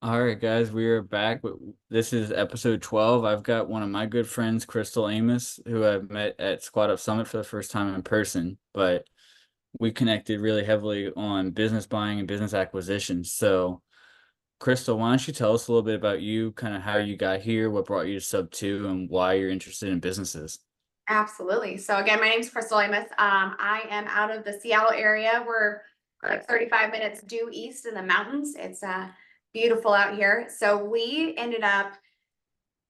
All right, guys, we are back. This is episode 12. I've got one of my good friends, Crystal Amus, who I've met at Squad Up Summit for the first time in person, but we connected really heavily on business buying and business acquisitions. So, Crystal, why don't you tell us a little bit about you, kind of how you got here, what brought you to SubTo, and why you're interested in businesses? Absolutely. So again, my name is Crystal Amus. I am out of the Seattle area. We're like 35 minutes due east in the mountains. It's beautiful out here. So we ended up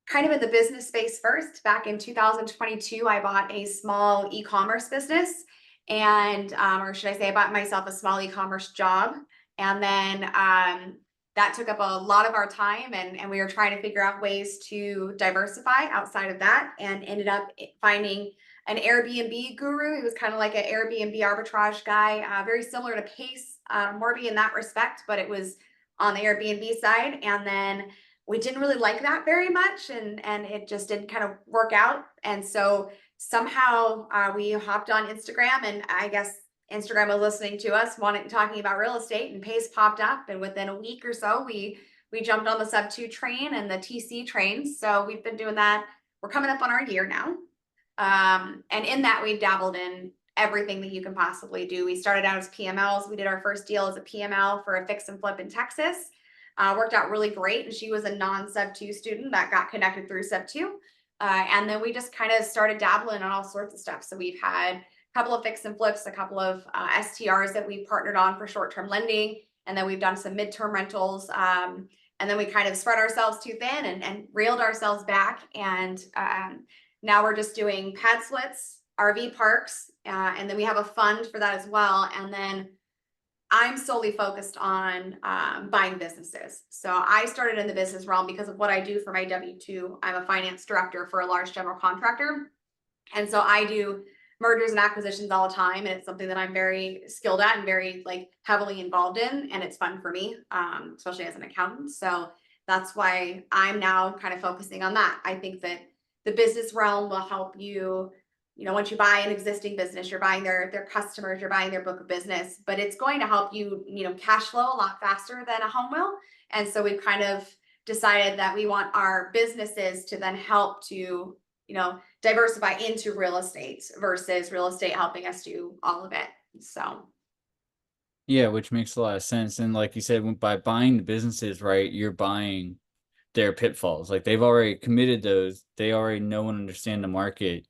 kind of in the business space first. Back in 2022, I bought a small e-commerce business and, or should I say I bought myself a small e-commerce job. And then that took up a lot of our time and we were trying to figure out ways to diversify outside of that and ended up finding an Airbnb guru. He was kind of like an Airbnb arbitrage guy, very similar to Pace, Morby in that respect, but it was on the Airbnb side. And then we didn't really like that very much and it just didn't kind of work out. And so somehow we hopped on Instagram and I guess Instagram was listening to us, talking about real estate, and Pace popped up. And within a week or so, we jumped on the SubTo train and the TC train. So we've been doing that. We're coming up on our year now. And in that, we've dabbled in everything that you can possibly do. We started out as PMLs. We did our first deal as a PML for a fix and flip in Texas. Worked out really great. And she was a non-SubTo student that got connected through SubTo. And then we just kind of started dabbling on all sorts of stuff. So we've had couple of fix and flips, a couple of STRs that we partnered on for short-term lending. And then we've done some midterm rentals. And then we kind of spread ourselves too thin and reeled ourselves back. And now we're just doing pad splits, RV parks, and then we have a fund for that as well. And then I'm solely focused on buying businesses. So I started in the business realm because of what I do for my W-2. I'm a finance director for a large general contractor. And so I do mergers and acquisitions all the time. And it's something that I'm very skilled at and very like heavily involved in. And it's fun for me, especially as an accountant. So that's why I'm now kind of focusing on that. I think that the business realm will help you. Once you buy an existing business, you're buying their customers, you're buying their book of business, but it's going to help you, cash flow a lot faster than a home will. And so we've kind of decided that we want our businesses to then help to, diversify into real estate versus real estate helping us do all of it. So Yeah, which makes a lot of sense. And like you said, by buying the businesses, right, you're buying their pitfalls. Like they've already committed those. They already know and understand the market.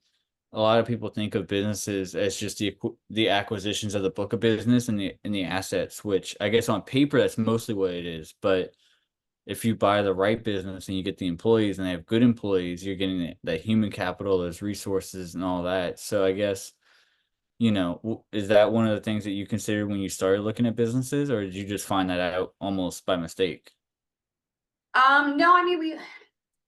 A lot of people think of businesses as just the acquisitions of the book of business and the assets, which I guess on paper that's mostly what it is. But if you buy the right business and you get the employees and they have good employees, you're getting the human capital, those resources and all that. So I guess, is that one of the things that you considered when you started looking at businesses, or did you just find that out almost by mistake? no, I mean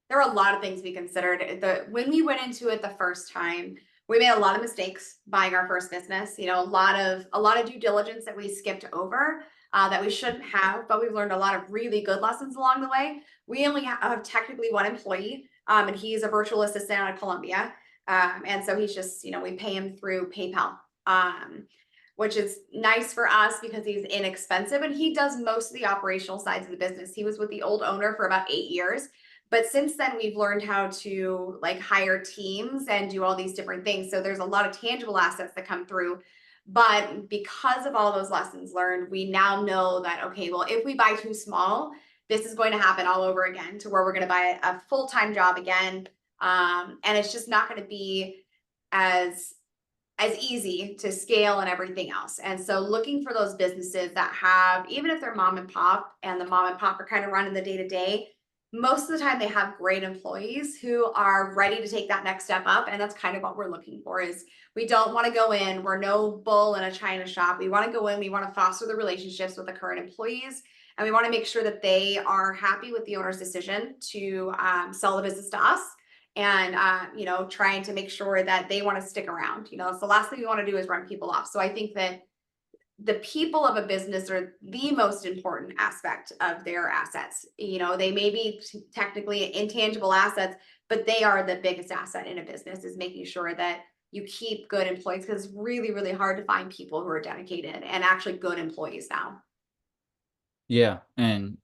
there were a lot of things we considered. When we went into it the first time, we made a lot of mistakes buying our first business. A lot of due diligence that we skipped over that we shouldn't have, but we've learned a lot of really good lessons along the way. We only have technically one employee, and he's a virtual assistant out of Colombia, and so he's just we pay him through PayPal. Which is nice for us because he's inexpensive and he does most of the operational sides of the business. He was with the old owner for about 8 years. But since then, we've learned how to like hire teams and do all these different things. So there's a lot of tangible assets that come through. But because of all those lessons learned, we now know that, okay, well, if we buy too small, this is going to happen all over again to where we're going to buy a full-time job again. And it's just not going to be as easy to scale and everything else. And so looking for those businesses that have, even if they're mom and pop and the mom and pop are kind of running the day to day, most of the time they have great employees who are ready to take that next step up. And that's kind of what we're looking for is we don't want to go in, we're no bull in a china shop. We want to go in, we want to foster the relationships with the current employees. And we want to make sure that they are happy with the owner's decision to sell the business to us and trying to make sure that they want to stick around. It's the last thing we want to do is run people off. So I think that the people of a business are the most important aspect of their assets. They may be technically intangible assets, but they are the biggest asset in a business is making sure that you keep good employees because it's really, really hard to find people who are dedicated and actually good employees now. Yeah, and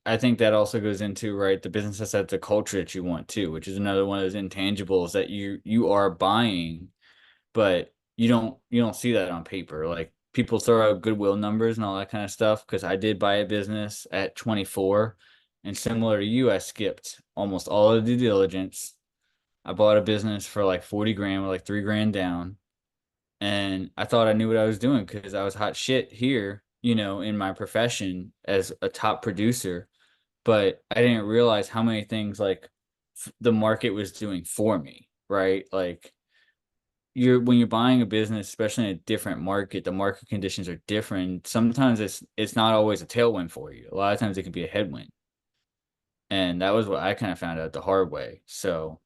I think that also goes into, right, the business has to have the culture that you want too, which is another one of those intangibles that you are buying, but you don't see that on paper. Like people throw out goodwill numbers and all that kind of stuff because I did buy a business at 24, and similar to you, I skipped almost all of the due diligence. I bought a business for like 40 grand with like 3 grand down, and I thought I knew what I was doing because I was hot shit here, in my profession as a top producer, but I didn't realize how many things like the market was doing for me, right? Like when you're buying a business, especially in a different market, the market conditions are different. Sometimes it's not always a tailwind for you. A lot of times it can be a headwind. And that was what I kind of found out the hard way. So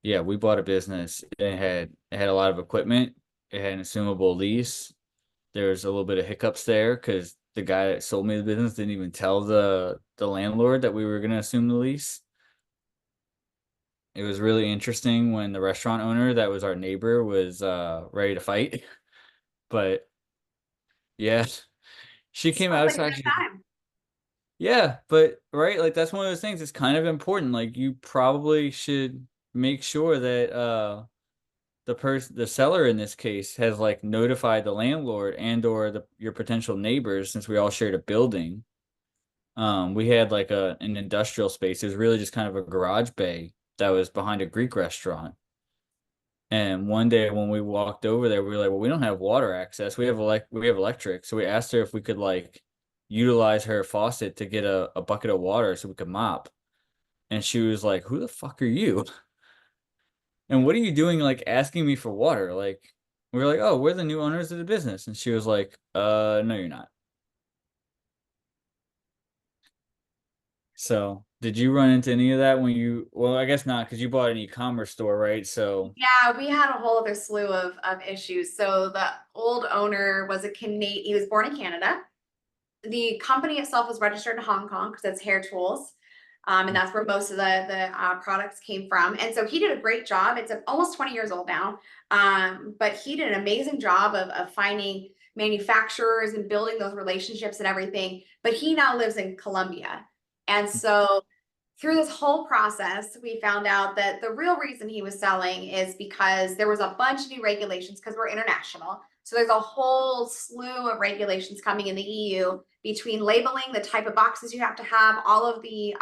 yeah, we bought a business. It had a lot of equipment. It had an assumable lease. There was a little bit of hiccups there because the guy that sold me the business didn't even tell the landlord that we were going to assume the lease. It was really interesting when the restaurant owner that was our neighbor was ready to fight. But yeah, she came Sounds like a outside. good time. Yeah, but right, like that's one of those things. It's kind of important. Like you probably should make sure that the seller in this case has like notified the landlord and or your potential neighbors, since we all shared a building. We had like an industrial space. It was really just kind of a garage bay that was behind a Greek restaurant. And one day when we walked over there, we were like, well, we don't have water access. We have electric. So we asked her if we could like utilize her faucet to get a bucket of water so we could mop. And she was like, who the fuck are you? And what are you doing like asking me for water? Like we were like, oh, we're the new owners of the business. And she was like, no, you're not. So did you run into any of that well, I guess not because you bought an e-commerce store, right? So Yeah, we had a whole other slew of issues. So the old owner was a Canadian, he was born in Canada. The company itself was registered in Hong Kong because it's hair tools. And that's where most of the products came from. And so he did a great job. It's almost 20 years old now. But he did an amazing job of finding manufacturers and building those relationships and everything. But he now lives in Colombia. And so through this whole process, we found out that the real reason he was selling is because there was a bunch of new regulations because we're international. So there's a whole slew of regulations coming in the EU between labeling, the type of boxes you have to have, all of the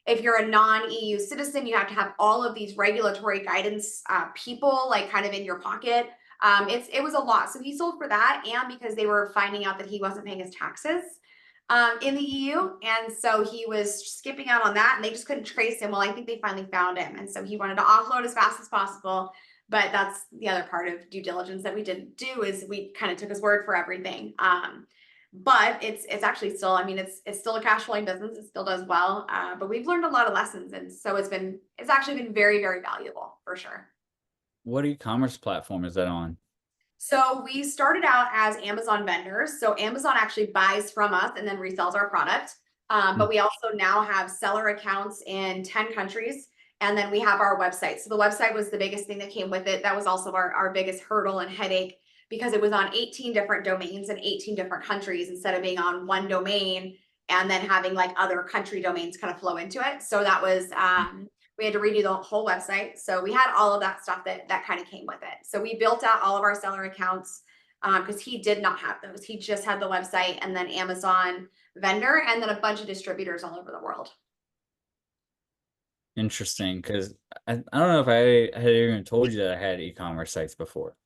if you're a non-EU citizen, you have to have all of these regulatory guidance people like kind of in your pocket. It was a lot. So he sold for that, and because they were finding out that he wasn't paying his taxes in the EU. And so he was skipping out on that and they just couldn't trace him. Well, I think they finally found him. And so he wanted to offload as fast as possible. But that's the other part of due diligence that we didn't do is we kind of took his word for everything. But it's actually still, I mean, it's still a cash flowing business. It still does well. But we've learned a lot of lessons. And so it's actually been very, very valuable for sure. what e-commerce platform is that on? So we started out as Amazon vendors. So Amazon actually buys from us and then resells our product. But we also now have seller accounts in 10 countries. And then we have our website. So the website was the biggest thing that came with it. That was also our biggest hurdle and headache because it was on 18 different domains in 18 different countries instead of being on one domain and then having like other country domains kind of flow into it. So that was we had to redo the whole website. So we had all of that stuff that kind of came with it. So we built out all of our seller accounts because he did not have those. He just had the website and then Amazon vendor and then a bunch of distributors all over the world. Interesting, because I don't know if I had even told you that I had e-commerce sites before.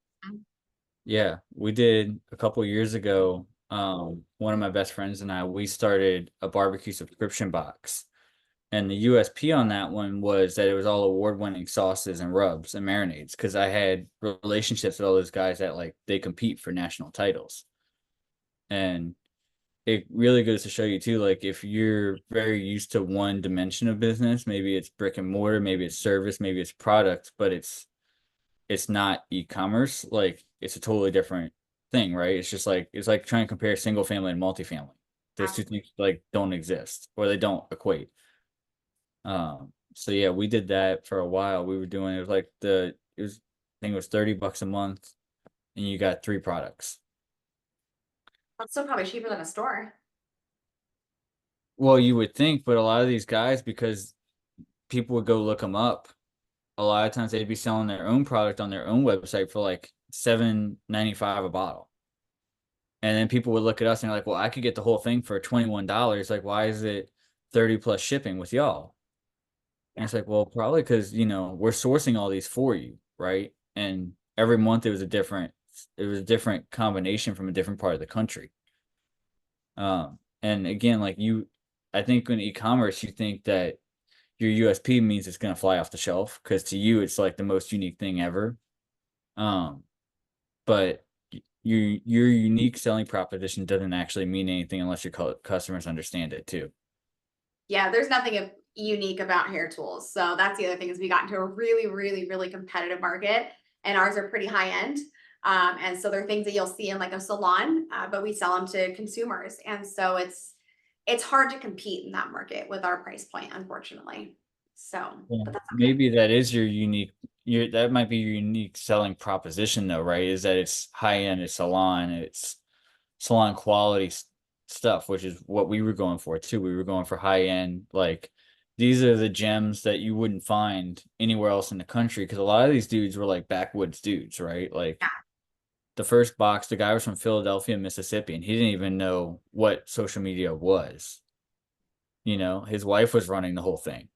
Yeah, we did a couple years ago. One of my best friends and I, we started a barbecue subscription box. And the USP on that one was that it was all award-winning sauces and rubs and marinades because I had relationships with all those guys that like they compete for national titles. And it really goes to show you too, like if you're very used to one dimension of business, maybe it's brick and mortar, maybe it's service, maybe it's product, but it's not e-commerce, like it's a totally different thing, right? It's like trying to compare single family and multifamily. Those two things like don't exist or they don't equate. So yeah, we did that for a while. We were doing it was like I think it was $30 a month and you got 3 products. That's still probably cheaper than a store. Well, you would think, but a lot of these guys, because people would go look them up, a lot of times they'd be selling their own product on their own website for like $7.95 a bottle. And then people would look at us and they're like, well, I could get the whole thing for $21. Like, why is it 30 plus shipping with y'all? And Yeah. it's like, well, probably because, we're sourcing all these for you, right? And every month it was a different combination from a different part of the country. And again, I think in e-commerce, you think that your USP means it's going to fly off the shelf because to you, it's like the most unique thing ever. Um, but your unique selling proposition doesn't actually mean anything unless your customers understand it too. Yeah, there's nothing unique about hair tools. So that's the other thing is we got into a really, really, really competitive market, and ours are pretty high end. And so they're things that you'll see in like a salon, but we sell them to consumers. And so it's hard to compete in that market with our price point, unfortunately. So, Yeah. but that's okay. Maybe that is that might be your unique selling proposition though, right? Is that it's high end, it's salon quality stuff, which is what we were going for too. We were going for high end, like these are the gems that you wouldn't find anywhere else in the country because a lot of these dudes were like backwoods dudes, right? Like Yeah. the first box, the guy was from Philadelphia, Mississippi, and he didn't even know what social media was. His wife was running the whole thing.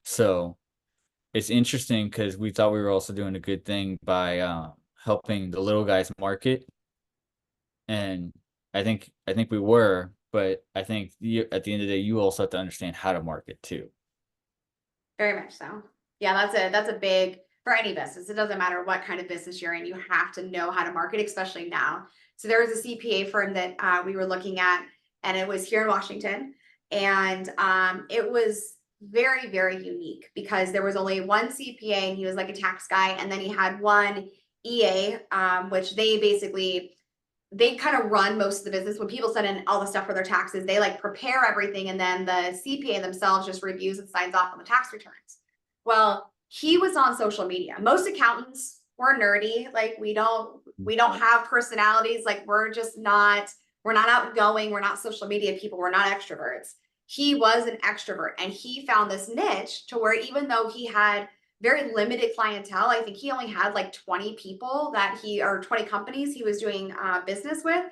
So it's interesting because we thought we were also doing a good thing by helping the little guys market, and I think we were, but I think at the end of the day, you also have to understand how to market too. Very much so. Yeah, that's a big for any business. It doesn't matter what kind of business you're in, you have to know how to market, especially now. So there was a CPA firm that we were looking at, and it was here in Washington, and it was very, very unique because there was only one CPA, and he was like a tax guy, and then he had one EA, which they kind of run most of the business. When people send in all the stuff for their taxes, they like prepare everything and then the CPA themselves just reviews and signs off on the tax returns. Well, he was on social media. Most accountants were nerdy. Like we don't have personalities. Like we're not outgoing. We're not social media people. We're not extroverts. He was an extrovert and he found this niche to where even though he had very limited clientele. I think he only had like 20 people or 20 companies he was doing business with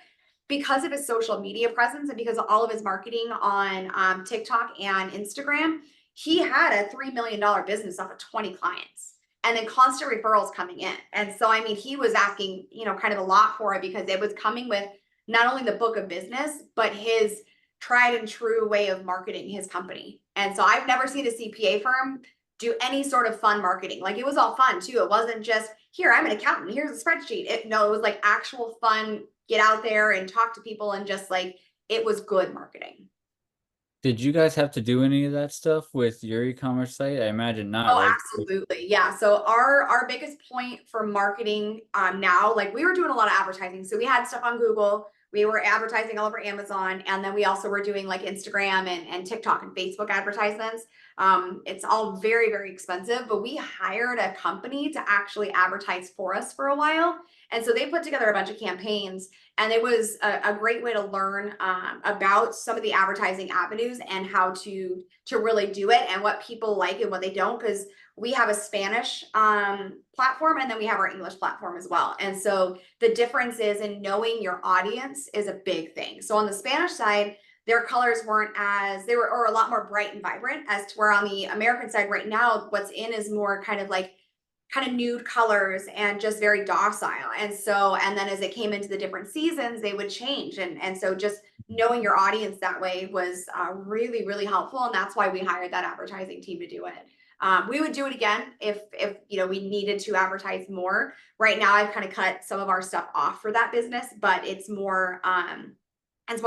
because of his social media presence and because of all of his marketing on TikTok and Instagram. He had a $3 million business off of 20 clients and then constant referrals coming in. And so, I mean, he was asking, kind of a lot for it because it was coming with not only the book of business, but his tried and true way of marketing his company. And so I've never seen a CPA firm do any sort of fun marketing. Like it was all fun too. It wasn't just here, I'm an accountant, here's a spreadsheet. No, it was like actual fun, get out there and talk to people and just like it was good marketing. Did you guys have to do any of that stuff with your e-commerce site? I imagine not, Oh, right? absolutely. Yeah. So our biggest point for marketing now, like we were doing a lot of advertising. So we had stuff on Google, we were advertising all over Amazon, and then we also were doing like Instagram and TikTok and Facebook advertisements. It's all very, very expensive, but we hired a company to actually advertise for us for a while. And so they put together a bunch of campaigns, and it was a great way to learn about some of the advertising avenues and how to really do it and what people like and what they don't, because we have a Spanish platform and then we have our English platform as well. And so the difference is in knowing your audience is a big thing. So on the Spanish side, their colors they were or a lot more bright and vibrant, as to where on the American side right now, what's in is more kind of nude colors and just very docile. And then as it came into the different seasons, they would change. And so just knowing your audience that way was really, really helpful. And that's why we hired that advertising team to do it. We would do it again if we needed to advertise more. Right now, I've kind of cut some of our stuff off for that business, but it's more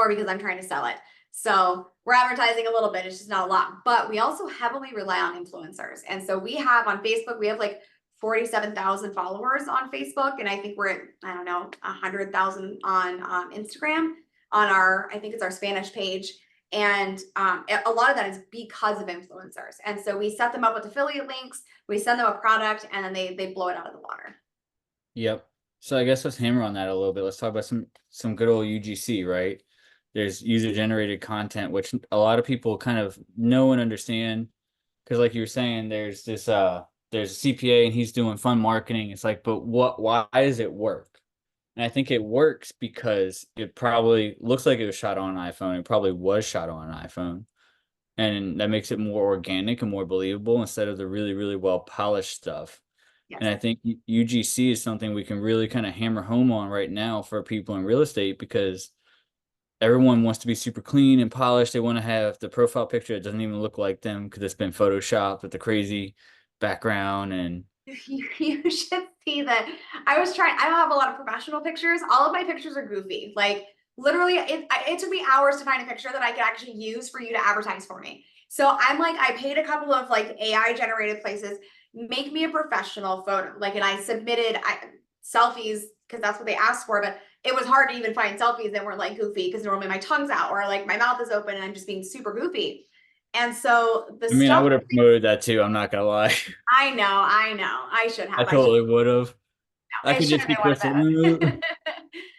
because I'm trying to sell it. So we're advertising a little bit. It's just not a lot, but we also heavily rely on influencers. And so we have on Facebook, we have like 47,000 followers on Facebook. And I think we're at, I don't know, 100,000 on Instagram I think it's our Spanish page. And a lot of that is because of influencers. And so we set them up with affiliate links, we send them a product, and then they blow it out of the water. Yep. So I guess let's hammer on that a little bit. Let's talk about some good old UGC, right? there's user generated content, which a lot of people kind of know and understand. Because like you were saying, there's a CPA and he's doing fun marketing. It's like, but why does it work? And I think it works because it probably looks like it was shot on an iPhone. It probably was shot on an iPhone. And that makes it more organic and more believable instead of the really, really well polished stuff. And Yes. I think UGC is something we can really kind of hammer home on right now for people in real estate because everyone wants to be super clean and polished. They want to have the profile picture that doesn't even look like them because it's been photoshopped with the crazy background. And You should see that. I don't have a lot of professional pictures. All of my pictures are goofy. Like literally, it took me hours to find a picture that I could actually use for you to advertise for me. So I'm like, I paid a couple of like AI generated places, make me a professional photo. Like, and I submitted selfies because that's what they asked for. But it was hard to even find selfies that weren't like goofy because normally my tongue's out or like my mouth is open and I'm just being super goofy. And so the I mean, I stuff, would have promoted that too. I'm not gonna lie. I know, I should I have. I should totally would have. I it could should just have be been one of Crystal Amus.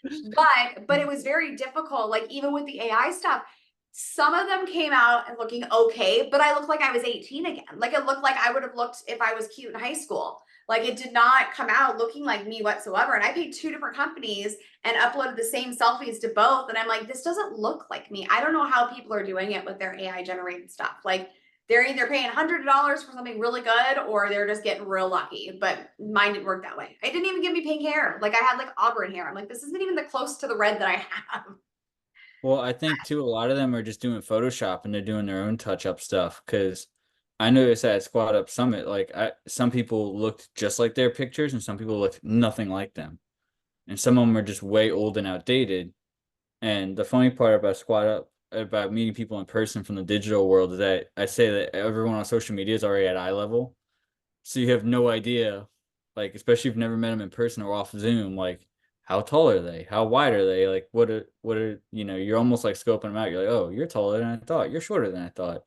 those. But it was very difficult. Like even with the AI stuff, some of them came out and looking okay, but I looked like I was 18 again. Like it looked like I would have looked if I was cute in high school. Like it did not come out looking like me whatsoever. And I paid two different companies and uploaded the same selfies to both. And I'm like, this doesn't look like me. I don't know how people are doing it with their AI generated stuff. Like they're either paying $100 for something really good or they're just getting real lucky. But mine didn't work that way. It didn't even give me pink hair. Like I had like auburn hair. I'm like, this isn't even the close to the red that I have. Well, I think too, a lot of them are just doing Photoshop and they're doing their own touch up stuff. Because I noticed at Squad Up Summit, some people looked just like their pictures and some people looked nothing like them. And some of them are just way old and outdated. And the funny part about Squad Up, about meeting people in person from the digital world, is that I say that everyone on social media is already at eye level. So you have no idea, like, especially if you've never met them in person or off Zoom, like, how tall are they? How wide are they? Like, you're almost like scoping them out. You're like, oh, you're taller than I thought. You're shorter than I thought.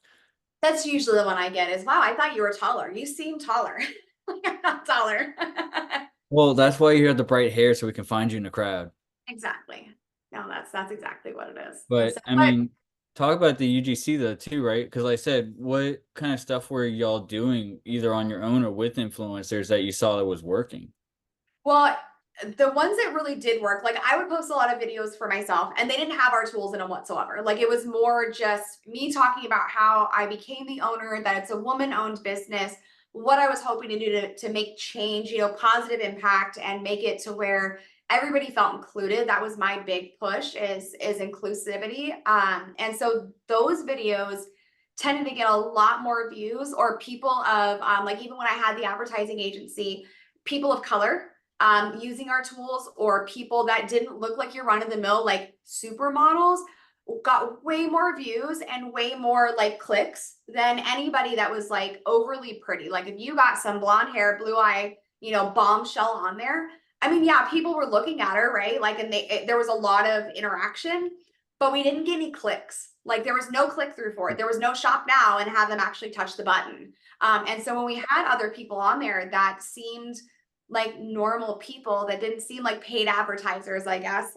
That's usually the one I get is, wow, I thought you were taller. You seem taller. Like I'm not taller. Well, that's why you have the bright hair so we can find you in the crowd. Exactly. No, that's exactly what it is. But So, I but mean, talk about the UGC though too, right? Because like I said, what kind of stuff were y'all doing either on your own or with influencers that you saw that was working? well, the ones that really did work, like I would post a lot of videos for myself and they didn't have our tools in them whatsoever. Like it was more just me talking about how I became the owner, that it's a woman-owned business, what I was hoping to do to make change, positive impact and make it to where everybody felt included. That was my big push is inclusivity. And so those videos tended to get a lot more views or people of like even when I had the advertising agency, people of color using our tools or people that didn't look like your run of the mill, like supermodels, got way more views and way more like clicks than anybody that was like overly pretty. Like if you got some blonde hair, blue eye, bombshell on there. I mean, yeah, people were looking at her, right? Like, and there was a lot of interaction, but we didn't get any clicks. Like there was no click through for it. There was no shop now and have them actually touch the button. And so when we had other people on there that seemed like normal people that didn't seem like paid advertisers, I guess.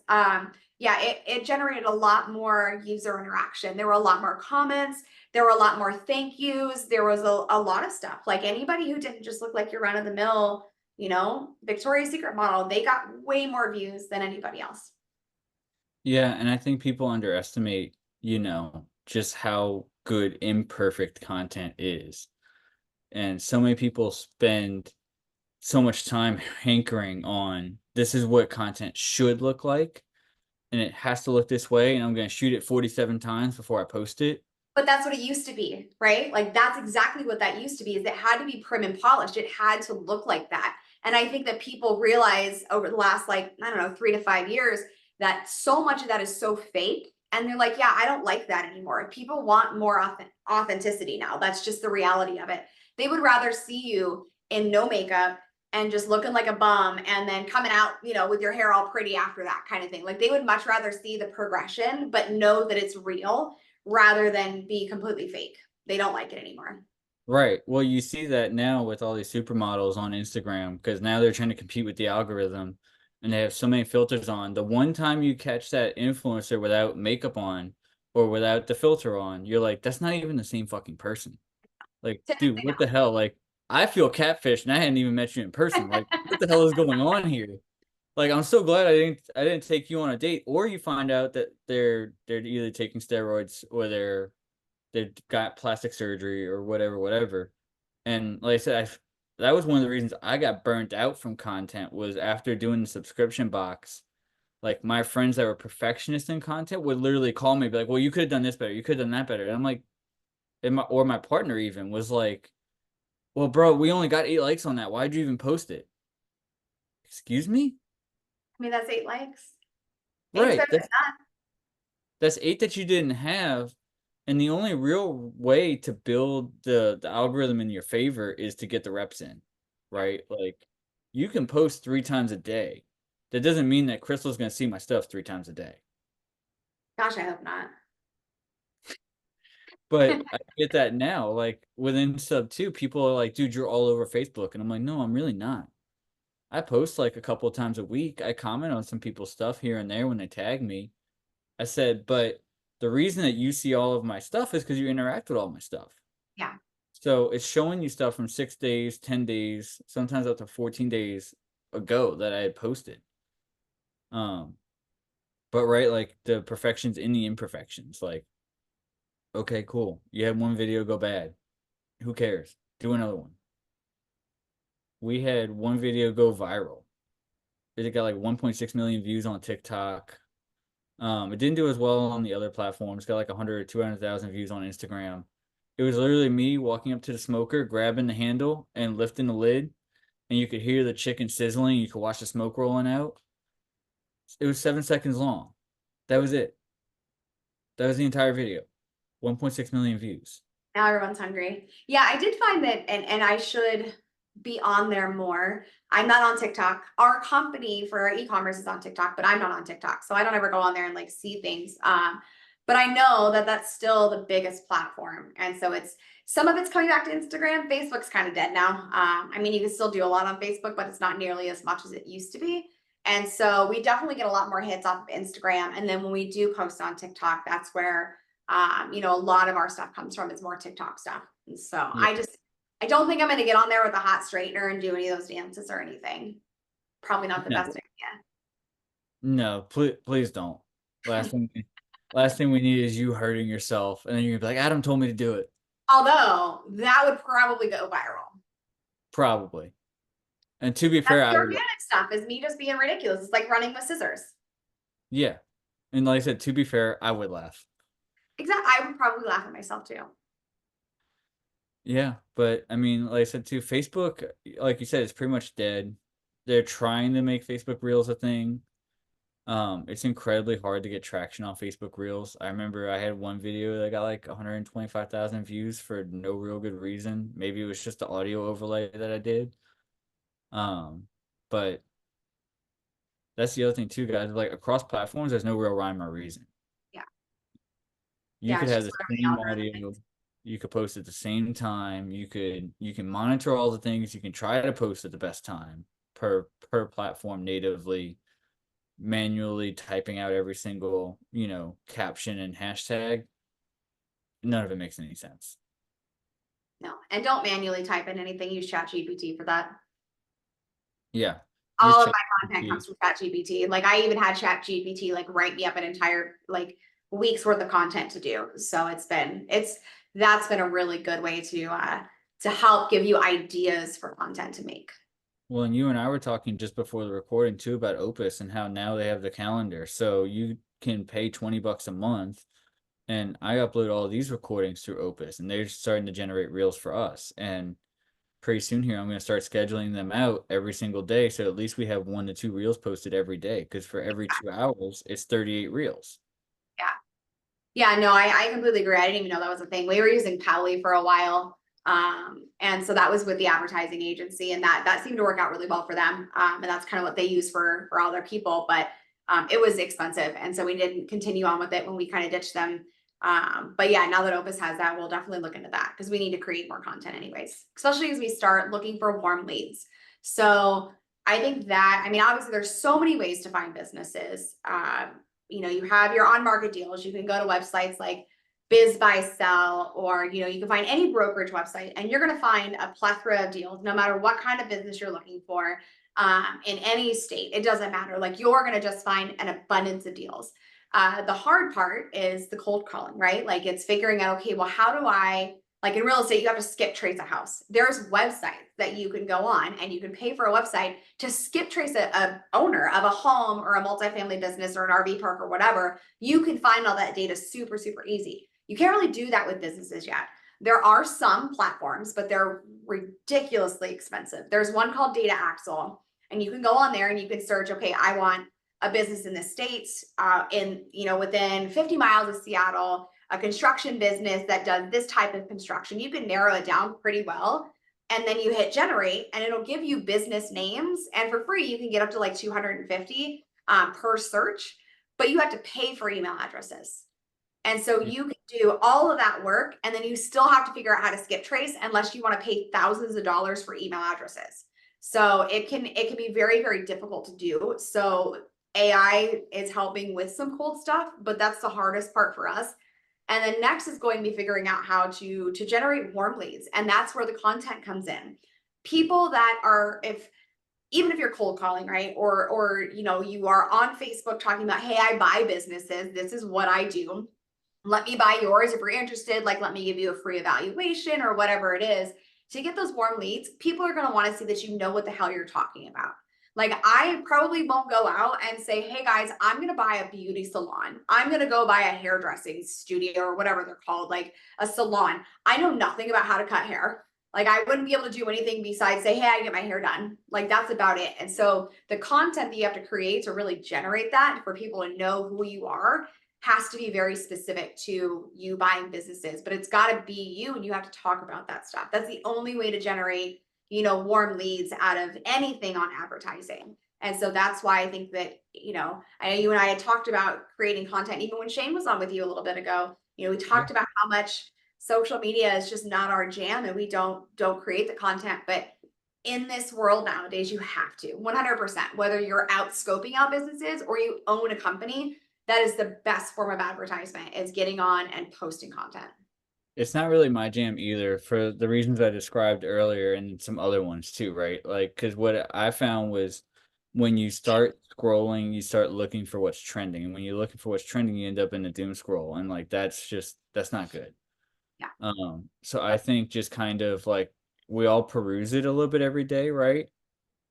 Yeah, it generated a lot more user interaction. There were a lot more comments. There were a lot more thank yous. There was a lot of stuff. Like anybody who didn't just look like your run of the mill, Victoria's Secret model, they got way more views than anybody else. Yeah, and I think people underestimate, just how good imperfect content is. And so many people spend so much time hankering on this is what content should look like, and it has to look this way, and I'm going to shoot it 47 times before I post it. But that's what it used to be, right? Like that's exactly what that used to be, is it had to be prim and polished. It had to look like that. And I think that people realize over the last, like, I don't know, 3 to 5 years, that so much of that is so fake. And they're like, yeah, I don't like that anymore. People want more authenticity now. That's just the reality of it. They would rather see you in no makeup and just looking like a bum and then coming out, with your hair all pretty after that kind of thing. Like they would much rather see the progression, but know that it's real rather than be completely fake. They don't like it anymore. Right. Well, you see that now with all these supermodels on Instagram because now they're trying to compete with the algorithm. and they have so many filters on. The one time you catch that influencer without makeup on or without the filter on, you're like, that's not even the same fucking person. Like, dude, Typically what the hell? Like, I feel catfish and I hadn't even met you in person. Like, what the hell is going on here? Like, I'm so glad I didn't take you on a date, or you find out that they're either taking steroids or they've got plastic surgery or whatever. And like I said, that was one of the reasons I got burnt out from content was after doing the subscription box. Like my friends that were perfectionists in content would literally call me, be like, "Well, you could have done this better. You could have done that better." And I'm like, or my partner even was like, "Well, bro, we only got 8 likes on that. Why'd you even post it?" Excuse me? I mean, that's 8 likes. Eight's Right. better than none. That's 8 that you didn't have. And the only real way to build the algorithm in your favor is to get the reps in, right? Like you can post 3 times a day. That doesn't mean that Crystal's gonna see my stuff 3 times a day. Gosh, I hope not. But I get that now. Like within SubTo, people are like, dude, you're all over Facebook. And I'm like, no, I'm really not. I post like a couple of times a week. I comment on some people's stuff here and there when they tag me. I said, but the reason that you see all of my stuff is because you interact with all my stuff. Yeah. So it's showing you stuff from 6 days, 10 days, sometimes up to 14 days ago that I had posted. Um, but right, like the perfections in the imperfections. Like, okay, cool. You had one video go bad. Who cares? Do another one. We had one video go viral. It got like 1.6 million views on TikTok. It didn't do as well on the other platforms. Got like 100 or 200,000 views on Instagram. It was literally me walking up to the smoker, grabbing the handle and lifting the lid, and you could hear the chicken sizzling. You could watch the smoke rolling out. It was 7 seconds long. That was it. That was the entire video. 1.6 million views. Now everyone's hungry. Yeah, I did find that, and I should be on there more. I'm not on TikTok. Our company for our e-commerce is on TikTok, but I'm not on TikTok, so I don't ever go on there and like see things. But I know that that's still the biggest platform, and so it's some of it's coming back to Instagram. Facebook's kind of dead now. I mean, you can still do a lot on Facebook, but it's not nearly as much as it used to be. And so we definitely get a lot more hits off of Instagram. And then when we do post on TikTok, that's where a lot of our stuff comes from. It's more TikTok stuff. And so Yeah. I don't think I'm going to get on there with a hot straightener and do any of those dances or anything. Probably not the No, best idea. no, please don't. Last thing, last thing we need is you hurting yourself, and then you're gonna be like, Adam told me to do it. Although that would probably go viral. Probably. And to be That's fair, I the would, organic stuff is me just being ridiculous. It's like running with scissors. yeah. And like I said, to be fair, I would laugh. Exactly. I would probably laugh at myself too. Yeah, but I mean, like I said too, Facebook, like you said, it's pretty much dead. They're trying to make Facebook Reels a thing. It's incredibly hard to get traction on Facebook Reels. I remember I had one video that got like 125,000 views for no real good reason. Maybe it was just the audio overlay that I did. But that's the other thing too, guys. Like across platforms, there's no real rhyme or reason. Yeah. You Yeah. could It's have just the whatever the same algorithm audio, thinks. you could post at the same time. You can monitor all the things. You can try to post at the best time per platform natively, manually typing out every single, caption and hashtag. None of it makes any sense. No. And don't manually type in anything. Use ChatGPT for that. Yeah. Use All of chat. my content comes from ChatGPT. Like I even had ChatGPT like write me up an entire like week's worth of content to do. So that's been a really good way to help give you ideas for content to make. Well, and you and I were talking just before the recording too about Opus and how now they have the calendar. So you can pay $20 a month, and I upload all these recordings through Opus, and they're starting to generate reels for us. And pretty soon here, I'm going to start scheduling them out every single day. So at least we have 1 to 2 reels posted every day. Because for every 2 hours, it's 38 reels. Yeah. Yeah, no, I completely agree. I didn't even know that was a thing. We were using Powly for a while. And so that was with the advertising agency, and that seemed to work out really well for them. And that's kind of what they use for all their people, but it was expensive. And so we didn't continue on with it when we kind of ditched them. But yeah, now that Opus has that, we'll definitely look into that because we need to create more content anyways, especially as we start looking for warm leads. So I think that, I mean, obviously there's so many ways to find businesses. You know, you have your on market deals. You can go to websites like Biz Buy Sell, or, you know, you can find any brokerage website and you're going to find a plethora of deals, no matter what kind of business you're looking for, in any state. It doesn't matter. Like, you're going to just find an abundance of deals. The hard part is the cold calling, right? Like, it's figuring out, okay, well, how do I, like in real estate, you have to skip trace a house. There's websites that you can go on and you can pay for a website to skip trace a owner of a home or a multifamily business or an RV park or whatever. You can find all that data super, super easy. You can't really do that with businesses yet. There are some platforms, but they're ridiculously expensive. There's one called Data Axle, and you can go on there and you can search, okay, I want a business in the States, in, you know, within 50 miles of Seattle, a construction business that does this type of construction. You can narrow it down pretty well. And then you hit generate and it'll give you business names. And for free, you can get up to like 250 per search, but you have to pay for email addresses. And so you can do all of that work and then you still have to figure out how to skip trace unless you want to pay thousands of dollars for email addresses. So it can be very, very difficult to do. So AI is helping with some cold stuff, but that's the hardest part for us. And then next is going to be figuring out how to generate warm leads. And that's where the content comes in. People that are, if even if you're cold calling, right? Or you know, you are on Facebook talking about, hey, I buy businesses. This is what I do. Let me buy yours if you're interested. Like, let me give you a free evaluation or whatever it is. To get those warm leads, people are going to want to see that you know what the hell you're talking about. Like, I probably won't go out and say, hey guys, I'm going to buy a beauty salon. I'm going to go buy a hairdressing studio or whatever they're called, like a salon. I know nothing about how to cut hair. Like, I wouldn't be able to do anything besides say, hey, I get my hair done. Like, that's about it. And so the content that you have to create to really generate that for people to know who you are has to be very specific to you buying businesses, but it's got to be you and you have to talk about that stuff. That's the only way to generate, you know, warm leads out of anything on advertising. And so that's why I think that, you know, I know you and I had talked about creating content, even when Shane was on with you a little bit ago. You know, we talked about how much social media is just not our jam and we don't create the content. But in this world nowadays, you have to 100%, whether you're out scoping out businesses or you own a company, that is the best form of advertisement, is getting on and posting content. It's not really my jam either, for the reasons I described earlier and some other ones too, right? Like, because what I found was when you start scrolling, you start looking for what's trending. And when you're looking for what's trending, you end up in a doom scroll. And like, that's not good. Yeah. So I think just kind of like we all peruse it a little bit every day, right?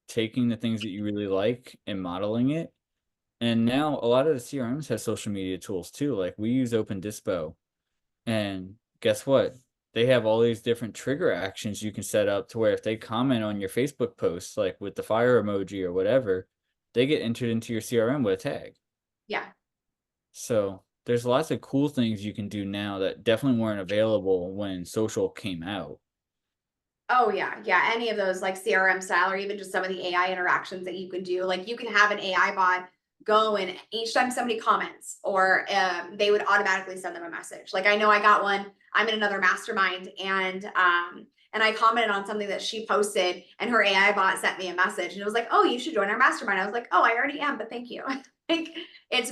Taking the things that you really like and modeling it. And now a lot of the CRMs have social media tools too. Like, we use Open Dispo, and guess what? They have all these different trigger actions you can set up to where if they comment on your Facebook post, like with the fire emoji or whatever, they get entered into your CRM with a tag. Yeah. So there's lots of cool things you can do now that definitely weren't available when social came out. Oh yeah, yeah. Any of those like CRM style, or even just some of the AI interactions that you can do. Like, you can have an AI bot go and each time somebody comments, or they would automatically send them a message. Like, I know I got one. I'm in another mastermind, and I commented on something that she posted, and her AI bot sent me a message, and it was like, "Oh, you should join our mastermind." I was like, "Oh, I already am, but thank you." Like, it's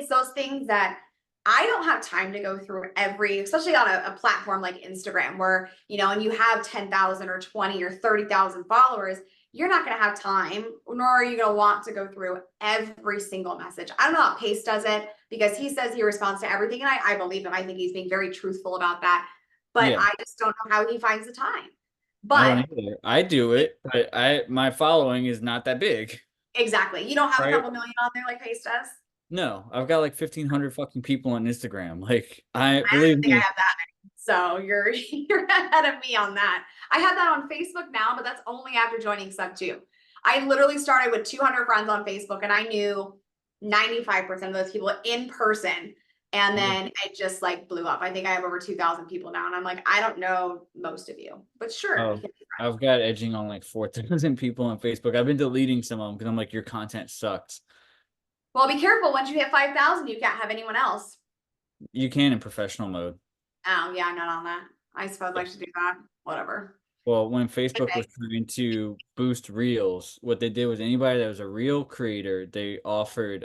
those things that I don't have time to go through every, especially on a platform like Instagram, where, you know, and you have 10,000 or 20 or 30,000 followers, you're not going to have time, nor are you going to want to go through every single message. I don't know how Pace does it, because he says he responds to everything. And I believe him. I think he's being very truthful about that. But Yeah, I just don't know how he finds the time. I But don't either. I do it, but my following is not that big, exactly. You don't have a right? couple million on there like Pace does. No, I've got like 1,500 fucking people on Instagram. Like, I I don't believe even think I me. have that many. So you're ahead of me on that. I have that on Facebook now, but that's only after joining SubTo. I literally started with 200 friends on Facebook, and I knew 95% of those people in person. And Yeah. then it just like blew up. I think I have over 2,000 people now, and I'm like, I don't know most of you, but sure, we Oh, can be friends. I've got edging on like 4,000 people on Facebook. I've been deleting some of them because I'm like, your content sucks. Well, be careful. Once you hit 5,000, you can't have anyone else. You can in professional mode. Oh yeah, I'm not on that. I suppose I should do that. Whatever. Well, when Facebook was Okay. trying to boost reels, what they did was anybody that was a reel creator, they offered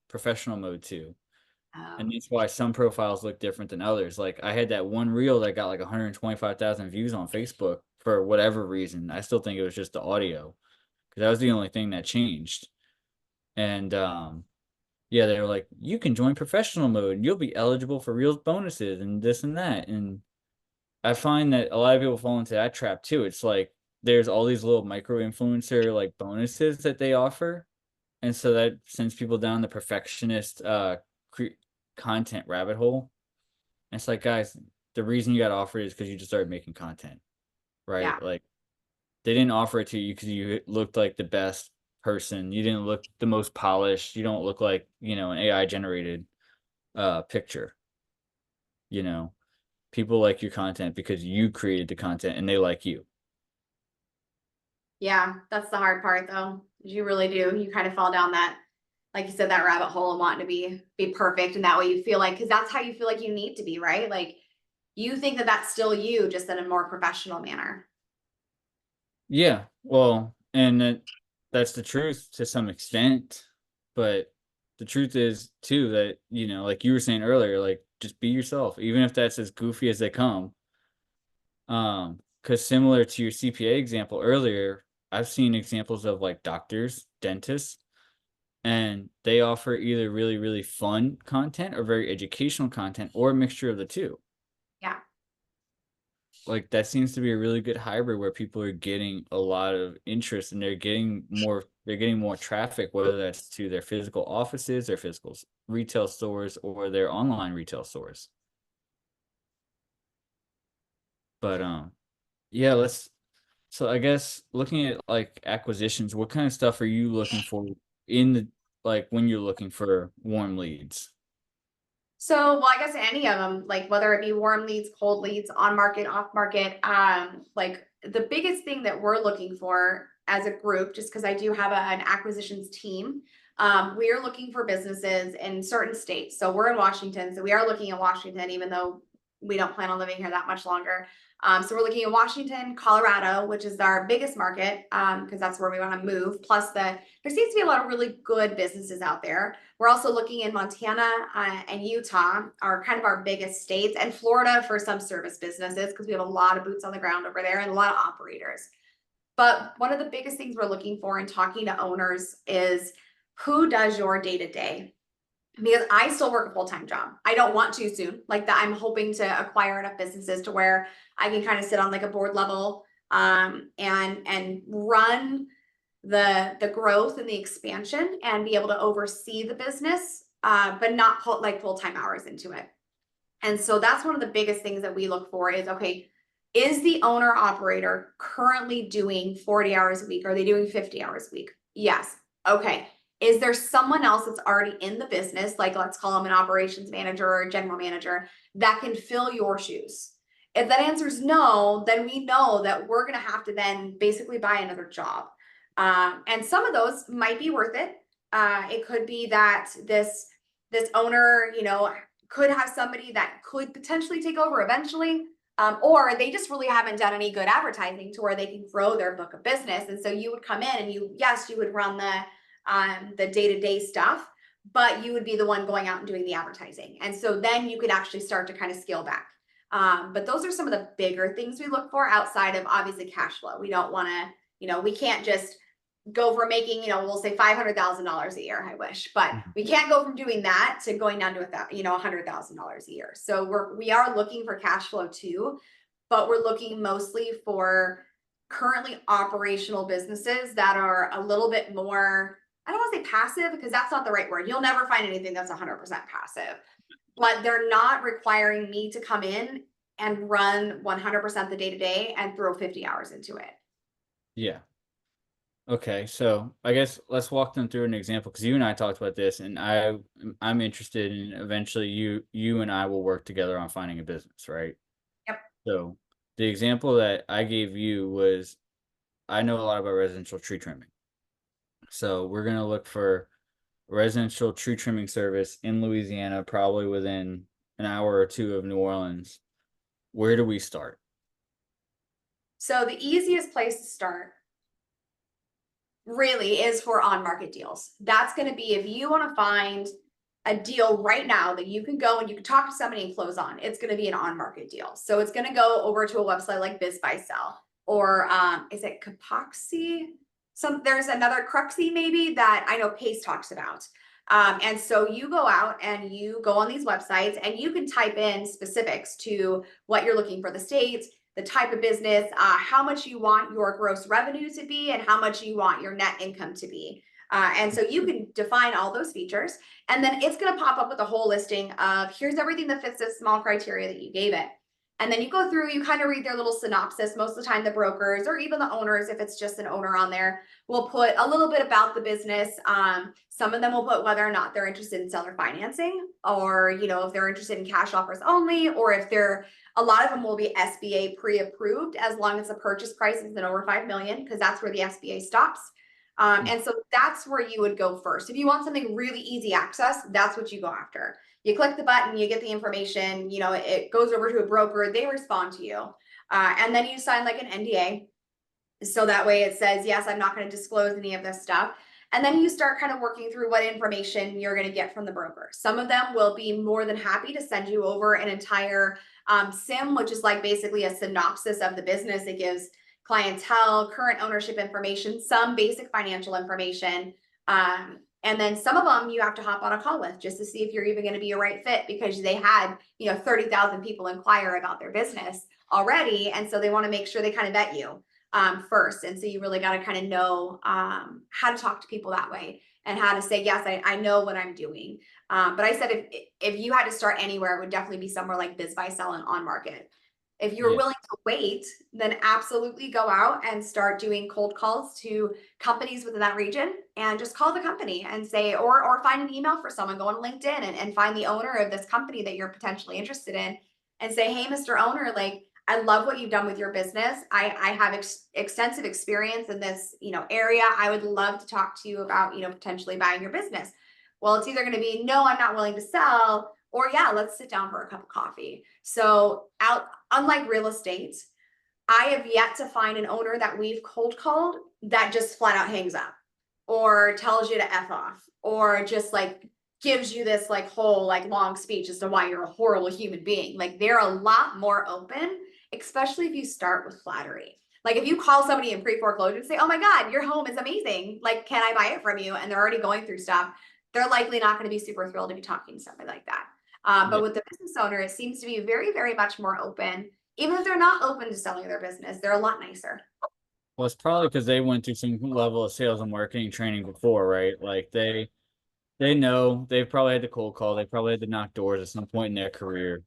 professional mode to. And Oh, that's why some profiles look different than others. Like I had that one reel that got like 125,000 views on Facebook for whatever reason. I still think it was just the audio because that was the only thing that changed. And yeah, they were like, you can join professional mode and you'll be eligible for reels bonuses and this and that. And I find that a lot of people fall into that trap too. It's like there's all these little micro influencer like bonuses that they offer. And so that sends people down the perfectionist cre- content rabbit hole. And it's like, guys, the reason you got offered is because you just started making content, right? yeah. Like they didn't offer it to you because you looked like the best person. You didn't look the most polished. You don't look like, an AI generated picture, you know. People like your content because you created the content and they like you. Yeah, that's the hard part though. You really do. You kind of fall down that, like you said, that rabbit hole and wanting to be perfect. And that way you feel like, because that's how you feel like you need to be, right? Like you think that that's still you, just in a more professional manner. Yeah, well, and that's the truth to some extent, but the truth is too that, like you were saying earlier, like just be yourself, even if that's as goofy as they come. Because similar to your CPA example earlier, I've seen examples of like doctors, dentists, and they offer either really, really fun content or very educational content or a mixture of the two. Yeah. Like that seems to be a really good hybrid where people are getting a lot of interest and they're getting more traffic, whether that's to their physical offices, their physical retail stores, or their online retail stores. But yeah, so I guess looking at like acquisitions, what kind of stuff are you looking for in the like when you're looking for warm leads? So, well, I guess any of them, like whether it be warm leads, cold leads, on market, off market, like the biggest thing that we're looking for as a group, just because I do have an acquisitions team, we are looking for businesses in certain states. So we're in Washington, so we are looking at Washington, even though we don't plan on living here that much longer. So we're looking at Washington, Colorado, which is our biggest market, because that's where we want to move. Plus, there seems to be a lot of really good businesses out there. We're also looking in Montana and Utah are kind of our biggest states, and Florida for some service businesses because we have a lot of boots on the ground over there and a lot of operators. But one of the biggest things we're looking for in talking to owners is who does your day to day? Because I still work a full-time job. I don't want to soon. Like that, I'm hoping to acquire enough businesses to where I can kind of sit on like a board level and run the growth and the expansion and be able to oversee the business, but not put like full-time hours into it. And so that's one of the biggest things that we look for is, okay, is the owner operator currently doing 40 hours a week? Are they doing 50 hours a week? Yes. Okay. Is there someone else that's already in the business, like let's call them an operations manager or a general manager, that can fill your shoes? If that answer is no, then we know that we're going to have to then basically buy another job. And some of those might be worth it. It could be that this owner, could have somebody that could potentially take over eventually. Or they just really haven't done any good advertising to where they can grow their book of business. And so you would come in and you would run the day-to-day stuff, but you would be the one going out and doing the advertising. And so then you could actually start to kind of scale back. But those are some of the bigger things we look for outside of obviously cash flow. We don't want to, we can't just go from making, we'll say $500,000 a year. I wish, but we can't go from doing that to going down to $100,000 a year. So we are looking for cash flow too, but we're looking mostly for currently operational businesses that are a little bit more, I don't want to say passive because that's not the right word. You'll never find anything that's 100% passive, but they're not requiring me to come in and run 100% the day to day and throw 50 hours into it. Yeah. Okay, so I guess let's walk them through an example because you and I talked about this, and I'm interested in eventually you and I will work together on finding a business, right? Yep. So the example that I gave you was I know a lot about residential tree trimming. So we're gonna look for residential tree trimming service in Louisiana, probably within an hour or two of New Orleans. Where do we start? So the easiest place to start really is for on-market deals. That's going to be if you want to find a deal right now that you can go and you can talk to somebody and close on. It's going to be an on-market deal. So it's going to go over to a website like Biz Buy Sell or is it Capoxy? There's another Cruxy maybe that I know Pace talks about. And so you go out and you go on these websites and you can type in specifics to what you're looking for the states, the type of business, how much you want your gross revenue to be, and how much you want your net income to be. And so you can define all those features, and then it's going to pop up with a whole listing of here's everything that fits this small criteria that you gave it. And then you go through, you kind of read their little synopsis. Most of the time, the brokers or even the owners, if it's just an owner on there, will put a little bit about the business. Some of them will put whether or not they're interested in seller financing, or if they're interested in cash offers only, or if they're a lot of them will be SBA pre-approved as long as the purchase price is over 5 million, because that's where the SBA stops. And so that's where you would go first. If you want something really easy access, that's what you go after. You click the button, you get the information, it goes over to a broker, they respond to you. And then you sign like an NDA. So that way it says, yes, I'm not going to disclose any of this stuff. And then you start kind of working through what information you're going to get from the broker. Some of them will be more than happy to send you over an entire SIM, which is like basically a synopsis of the business. It gives clientele, current ownership information, some basic financial information. And then some of them you have to hop on a call with just to see if you're even going to be a right fit, because they had, 30,000 people inquire about their business already. And so they want to make sure they kind of vet you first. And so you really got to kind of know how to talk to people that way and how to say, yes, I know what I'm doing. But I said, if you had to start anywhere, it would definitely be somewhere like Biz Buy Sell and On Market. If you're Yeah. willing to wait, then absolutely go out and start doing cold calls to companies within that region, and just call the company and say, or find an email for someone, go on LinkedIn and find the owner of this company that you're potentially interested in and say, hey, Mr. Owner, like, I love what you've done with your business. I have extensive experience in this, area. I would love to talk to you about, potentially buying your business. Well, it's either going to be, no, I'm not willing to sell, or yeah, let's sit down for a cup of coffee. So unlike real estate, I have yet to find an owner that we've cold called that just flat out hangs up or tells you to F off, or just like gives you this like whole like long speech as to why you're a horrible human being. Like, they're a lot more open, especially if you start with flattery. Like, if you call somebody in pre-foreclosure and say, oh my God, your home is amazing, like, can I buy it from you? And they're already going through stuff, they're likely not going to be super thrilled to be talking to somebody like that. But with the business owner, it seems to be very, very much more open. Even if they're not open to selling their business, they're a lot nicer. Well, it's probably because they went through some level of sales and marketing training before, right? Like they know they've probably had to cold call, they probably had to knock doors at some point in their career.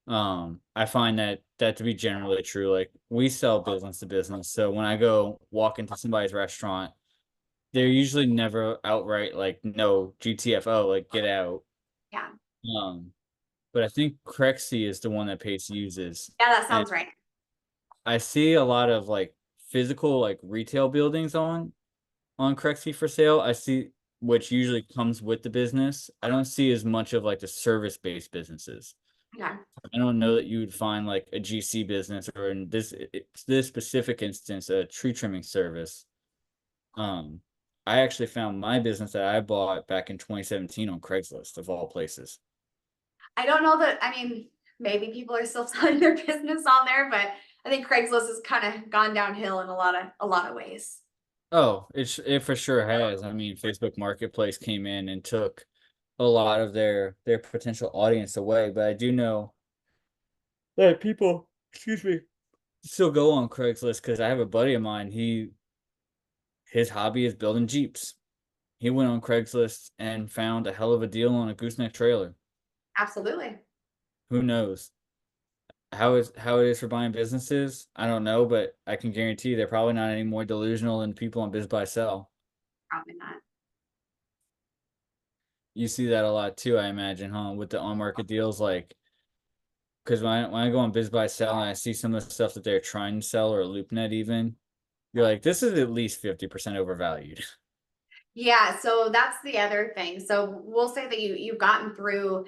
I find that to be generally true. Like, we sell business to business, so when I go walk into somebody's restaurant, they're usually never outright like, no, GTFO, like, get out. Yeah. Um, but I think Crexy is the one that Pace uses, Yeah, that and sounds right. I see a lot of like physical like retail buildings on Crexy for sale. I see, which usually comes with the business. I don't see as much of like the service-based businesses. Yeah. I don't know that you would find like a GC business, or in this specific instance, a tree trimming service. Um, I actually found my business that I bought back in 2017 on Craigslist, of all places. I don't know that, I mean, maybe people are still selling their business on there, but I think Craigslist has kind of gone downhill in a lot of ways. Oh, it for sure has. I mean, Facebook Marketplace came in and took a lot of their potential audience away, but I do know that people, excuse me, still go on Craigslist because I have a buddy of mine. His hobby is building Jeeps. He went on Craigslist and found a hell of a deal on a gooseneck trailer. Absolutely. Who knows how it is for buying businesses? I don't know, but I can guarantee they're probably not any more delusional than people on Biz Buy Sell. Probably not. You see that a lot too, I imagine, huh? With the on market deals, like, because when I go on Biz Buy Sell and I see some of the stuff that they're trying to sell, or LoopNet even, you're like, this is at least 50% overvalued. Yeah, so that's the other thing. So we'll say that you've gotten through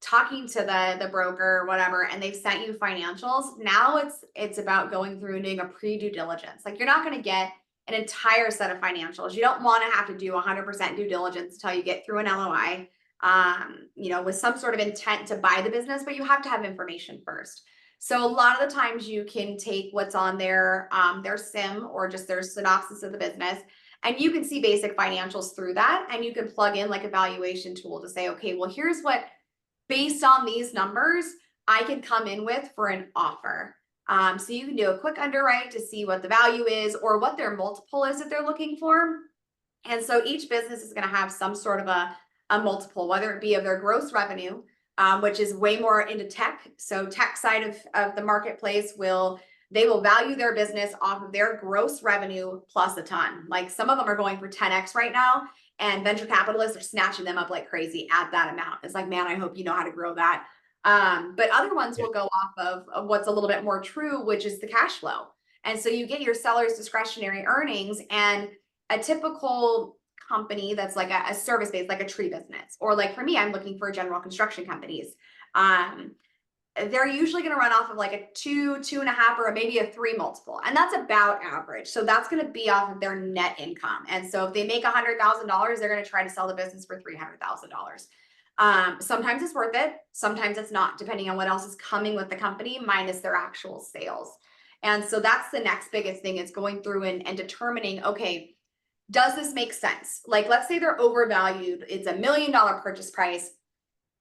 talking to the broker or whatever, and they've sent you financials. Now it's about going through and doing a pre-due diligence. Like, you're not going to get an entire set of financials. You don't want to have to do 100% due diligence until you get through an LOI, you know, with some sort of intent to buy the business, but you have to have information first. So a lot of the times you can take what's on their SIM or just their synopsis of the business, and you can see basic financials through that, and you can plug in like a valuation tool to say, okay, well, here's what, based on these numbers, I can come in with for an offer. So you can do a quick underwrite to see what the value is or what their multiple is that they're looking for. And so each business is going to have some sort of a multiple, whether it be of their gross revenue, which is way more into tech. So tech side of the marketplace they will value their business off of their gross revenue plus a ton. Like, some of them are going for 10x right now, and venture capitalists are snatching them up like crazy at that amount. It's like, man, I hope you know how to grow that. But other ones will go off of what's a little bit more true, which is the cash flow. And so you get your seller's discretionary earnings, and a typical company that's like a service based, like a tree business, or like for me, I'm looking for general construction companies. They're usually going to run off of like a 2.5, or maybe a 3 multiple. And that's about average. So that's going to be off of their net income. And so if they make $100,000, they're going to try to sell the business for $300,000. Sometimes it's worth it. Sometimes it's not, depending on what else is coming with the company minus their actual sales. And so that's the next biggest thing, is going through and determining, okay, does this make sense? Like, let's say they're overvalued. It's $1 million purchase price,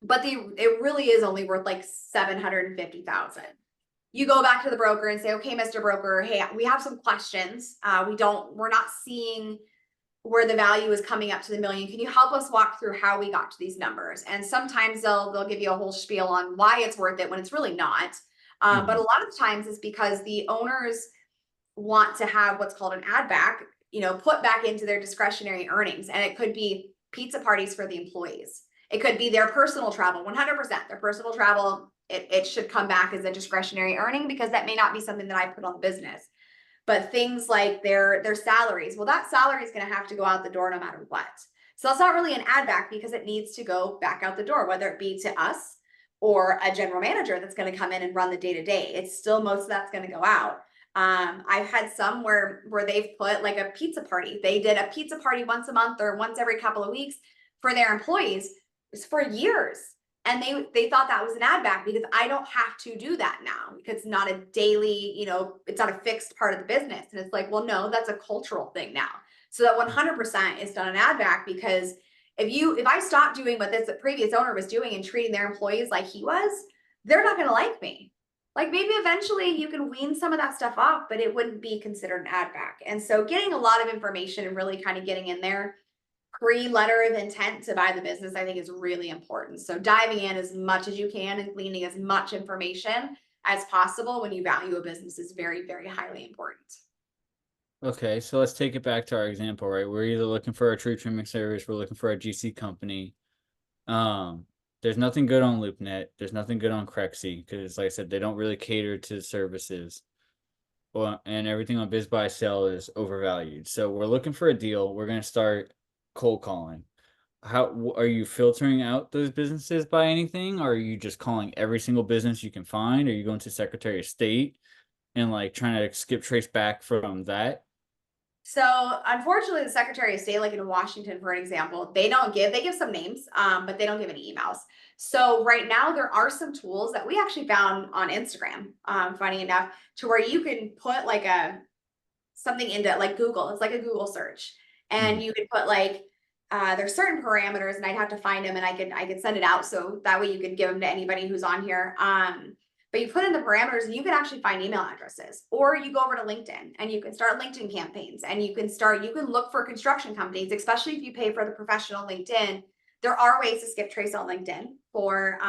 but it really is only worth like $750,000. You go back to the broker and say, okay, Mr. Broker, hey, we have some questions. We're not seeing where the value is coming up to the million. Can you help us walk through how we got to these numbers? And sometimes they'll give you a whole spiel on why it's worth it when it's really not. But a lot of times it's because the owners want to have what's called an add back, you know, put back into their discretionary earnings. And it could be pizza parties for the employees. It could be their personal travel, 100%. Their personal travel, it should come back as a discretionary earning, because that may not be something that I put on the business. But things like their salaries, well, that salary is going to have to go out the door no matter what. So that's not really an add back, because it needs to go back out the door, whether it be to us or a general manager that's going to come in and run the day-to-day. It's still, most of that's going to go out. I've had some where they've put like a pizza party. They did a pizza party once a month or once every couple of weeks for their employees for years. And they thought that was an add back, because I don't have to do that now, because it's not a daily, you know, it's not a fixed part of the business. And it's like, well, no, that's a cultural thing now. So that 100% is done an add back, because if I stop doing what this previous owner was doing and treating their employees like he was, they're not going to like me. Like, maybe eventually you can wean some of that stuff off, but it wouldn't be considered an add back. And so getting a lot of information and really kind of getting in there pre-letter of intent to buy the business, I think, is really important. So diving in as much as you can and gleaning as much information as possible when you value a business is very, very highly important. Okay, so let's take it back to our example, right? We're either looking for a tree trimming service, we're looking for a GC company. There's nothing good on LoopNet. There's nothing good on Crexy, because, like I said, they don't really cater to services. Well, and everything on Biz Buy Sell is overvalued. So we're looking for a deal. We're gonna start cold calling. How are you filtering out those businesses by anything? Or are you just calling every single business you can find? Are you going to Secretary of State and like trying to skip trace back from that? So unfortunately, the Secretary of State, like in Washington, for example, they give some names, but they don't give any emails. So right now there are some tools that we actually found on Instagram, funny enough, to where you can put like something into like Google. It's like a Google search, and you could put like, there's certain parameters, and I'd have to find them, and I could send it out. So that way you could give them to anybody who's on here. But you put in the parameters and you can actually find email addresses, or you go over to LinkedIn and you can start LinkedIn campaigns, and you can look for construction companies, especially if you pay for the professional LinkedIn. There are ways to skip trace on LinkedIn for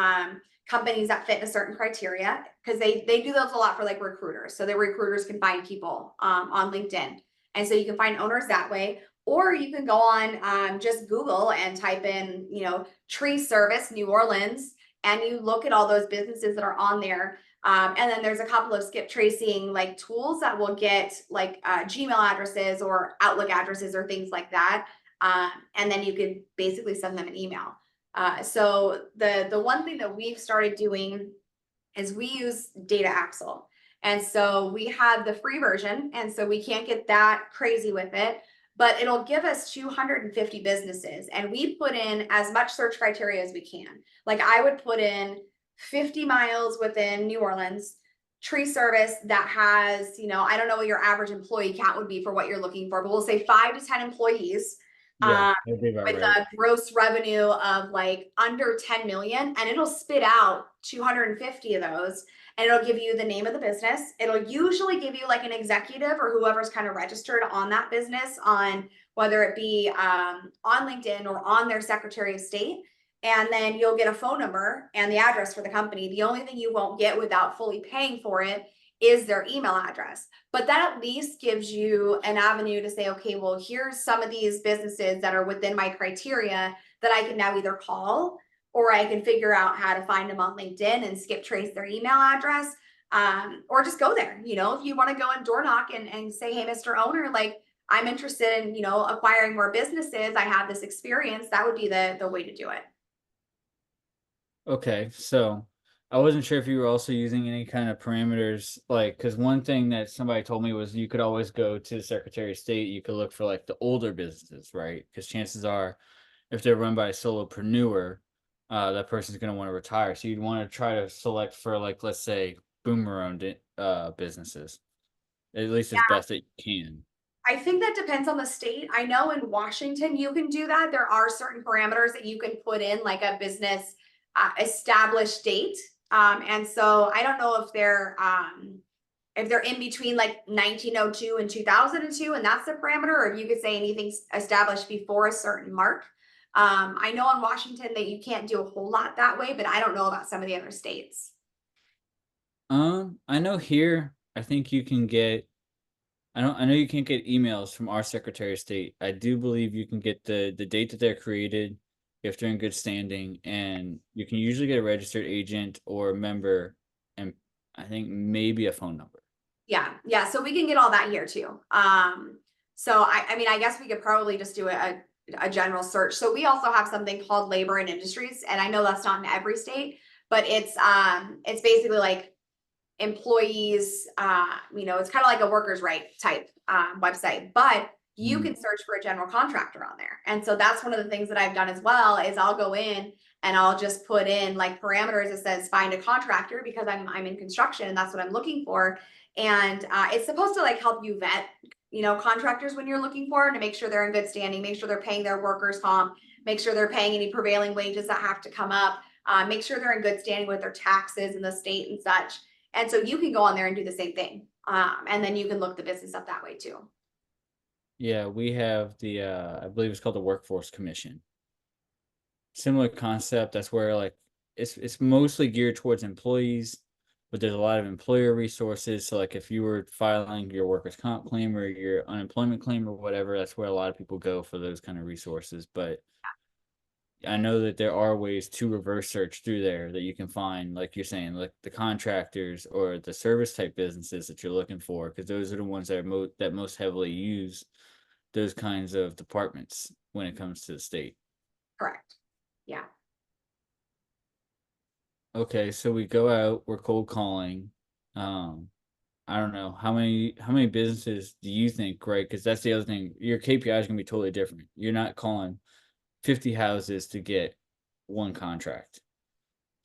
companies that fit a certain criteria, because they do those a lot for like recruiters. So the recruiters can find people on LinkedIn. And so you can find owners that way, or you can go on just Google and type in, you know, tree service New Orleans, and you look at all those businesses that are on there. And then there's a couple of skip tracing like tools that will get like Gmail addresses or Outlook addresses or things like that. And then you could basically send them an email. So the one thing that we've started doing is we use Data Axle. And so we have the free version, and so we can't get that crazy with it, but it'll give us 250 businesses, and we put in as much search criteria as we can. Like I would put in 50 miles within New Orleans, tree service that has, I don't know what your average employee count would be for what you're looking for, but we'll say 5 to 10 employees. Yeah, that'd be about With right. a gross revenue of like under 10 million, and it'll spit out 250 of those, and it'll give you the name of the business. It'll usually give you like an executive or whoever's kind of registered on that business, on whether it be on LinkedIn or on their Secretary of State. And then you'll get a phone number and the address for the company. The only thing you won't get without fully paying for it is their email address. But that at least gives you an avenue to say, okay, well, here's some of these businesses that are within my criteria that I can now either call, or I can figure out how to find them on LinkedIn and skip trace their email address, or just go there. If you want to go and door knock and say, hey, Mr. Owner, like I'm interested in, acquiring more businesses. I have this experience. That would be the way to do it. Okay, so I wasn't sure if you were also using any kind of parameters, like, because one thing that somebody told me was you could always go to the Secretary of State, you could look for like the older businesses, right? Because chances are, if they're run by a solopreneur, that person's going to want to retire. So you'd want to try to select for, like, let's say, boomer-owned businesses, at least as best that you can. I think that depends on the state. I know in Washington you can do that. There are certain parameters that you can put in, like a business established date. And so I don't know if they're in between like 1902 and 2002, and that's the parameter, or if you could say anything established before a certain mark. I know in Washington that you can't do a whole lot that way, but I don't know about some of the other states. I know here, I think you can get. I know you can't get emails from our Secretary of State. I do believe you can get the date that they're created, if they're in good standing, and you can usually get a registered agent or a member, and I think maybe a phone number. Yeah. So we can get all that here too. So I mean, I guess we could probably just do a general search. So we also have something called labor and industries, and I know that's not in every state, but it's basically like employees, it's kind of like a workers' right type website, but you Mm. can search for a general contractor on there. And so that's one of the things that I've done as well, is I'll go in and I'll just put in like parameters that says find a contractor, because I'm in construction and that's what I'm looking for. And it's supposed to like help you vet, contractors when you're looking for, to make sure they're in good standing, make sure they're paying their workers comp, make sure they're paying any prevailing wages that have to come up, make sure they're in good standing with their taxes in the state and such. And so you can go on there and do the same thing. And then you can look the business up that way too. Yeah, we have the I believe it's called the Workforce Commission. Similar concept. That's where, like, it's mostly geared towards employees, but there's a lot of employer resources. So like if you were filing your workers' comp claim or your unemployment claim or whatever, that's where a lot of people go for those kind of resources. But I know that there are ways to reverse search through there that you can find, like you're saying, like the contractors or the service type businesses that you're looking for, because those are the ones that most heavily use those kinds of departments when it comes to the state. Correct. Yeah. Okay, so we go out, we're cold calling. I don't know how many businesses do you think, right? Because that's the other thing. Your KPI is gonna be totally different. You're not calling 50 houses to get one contract.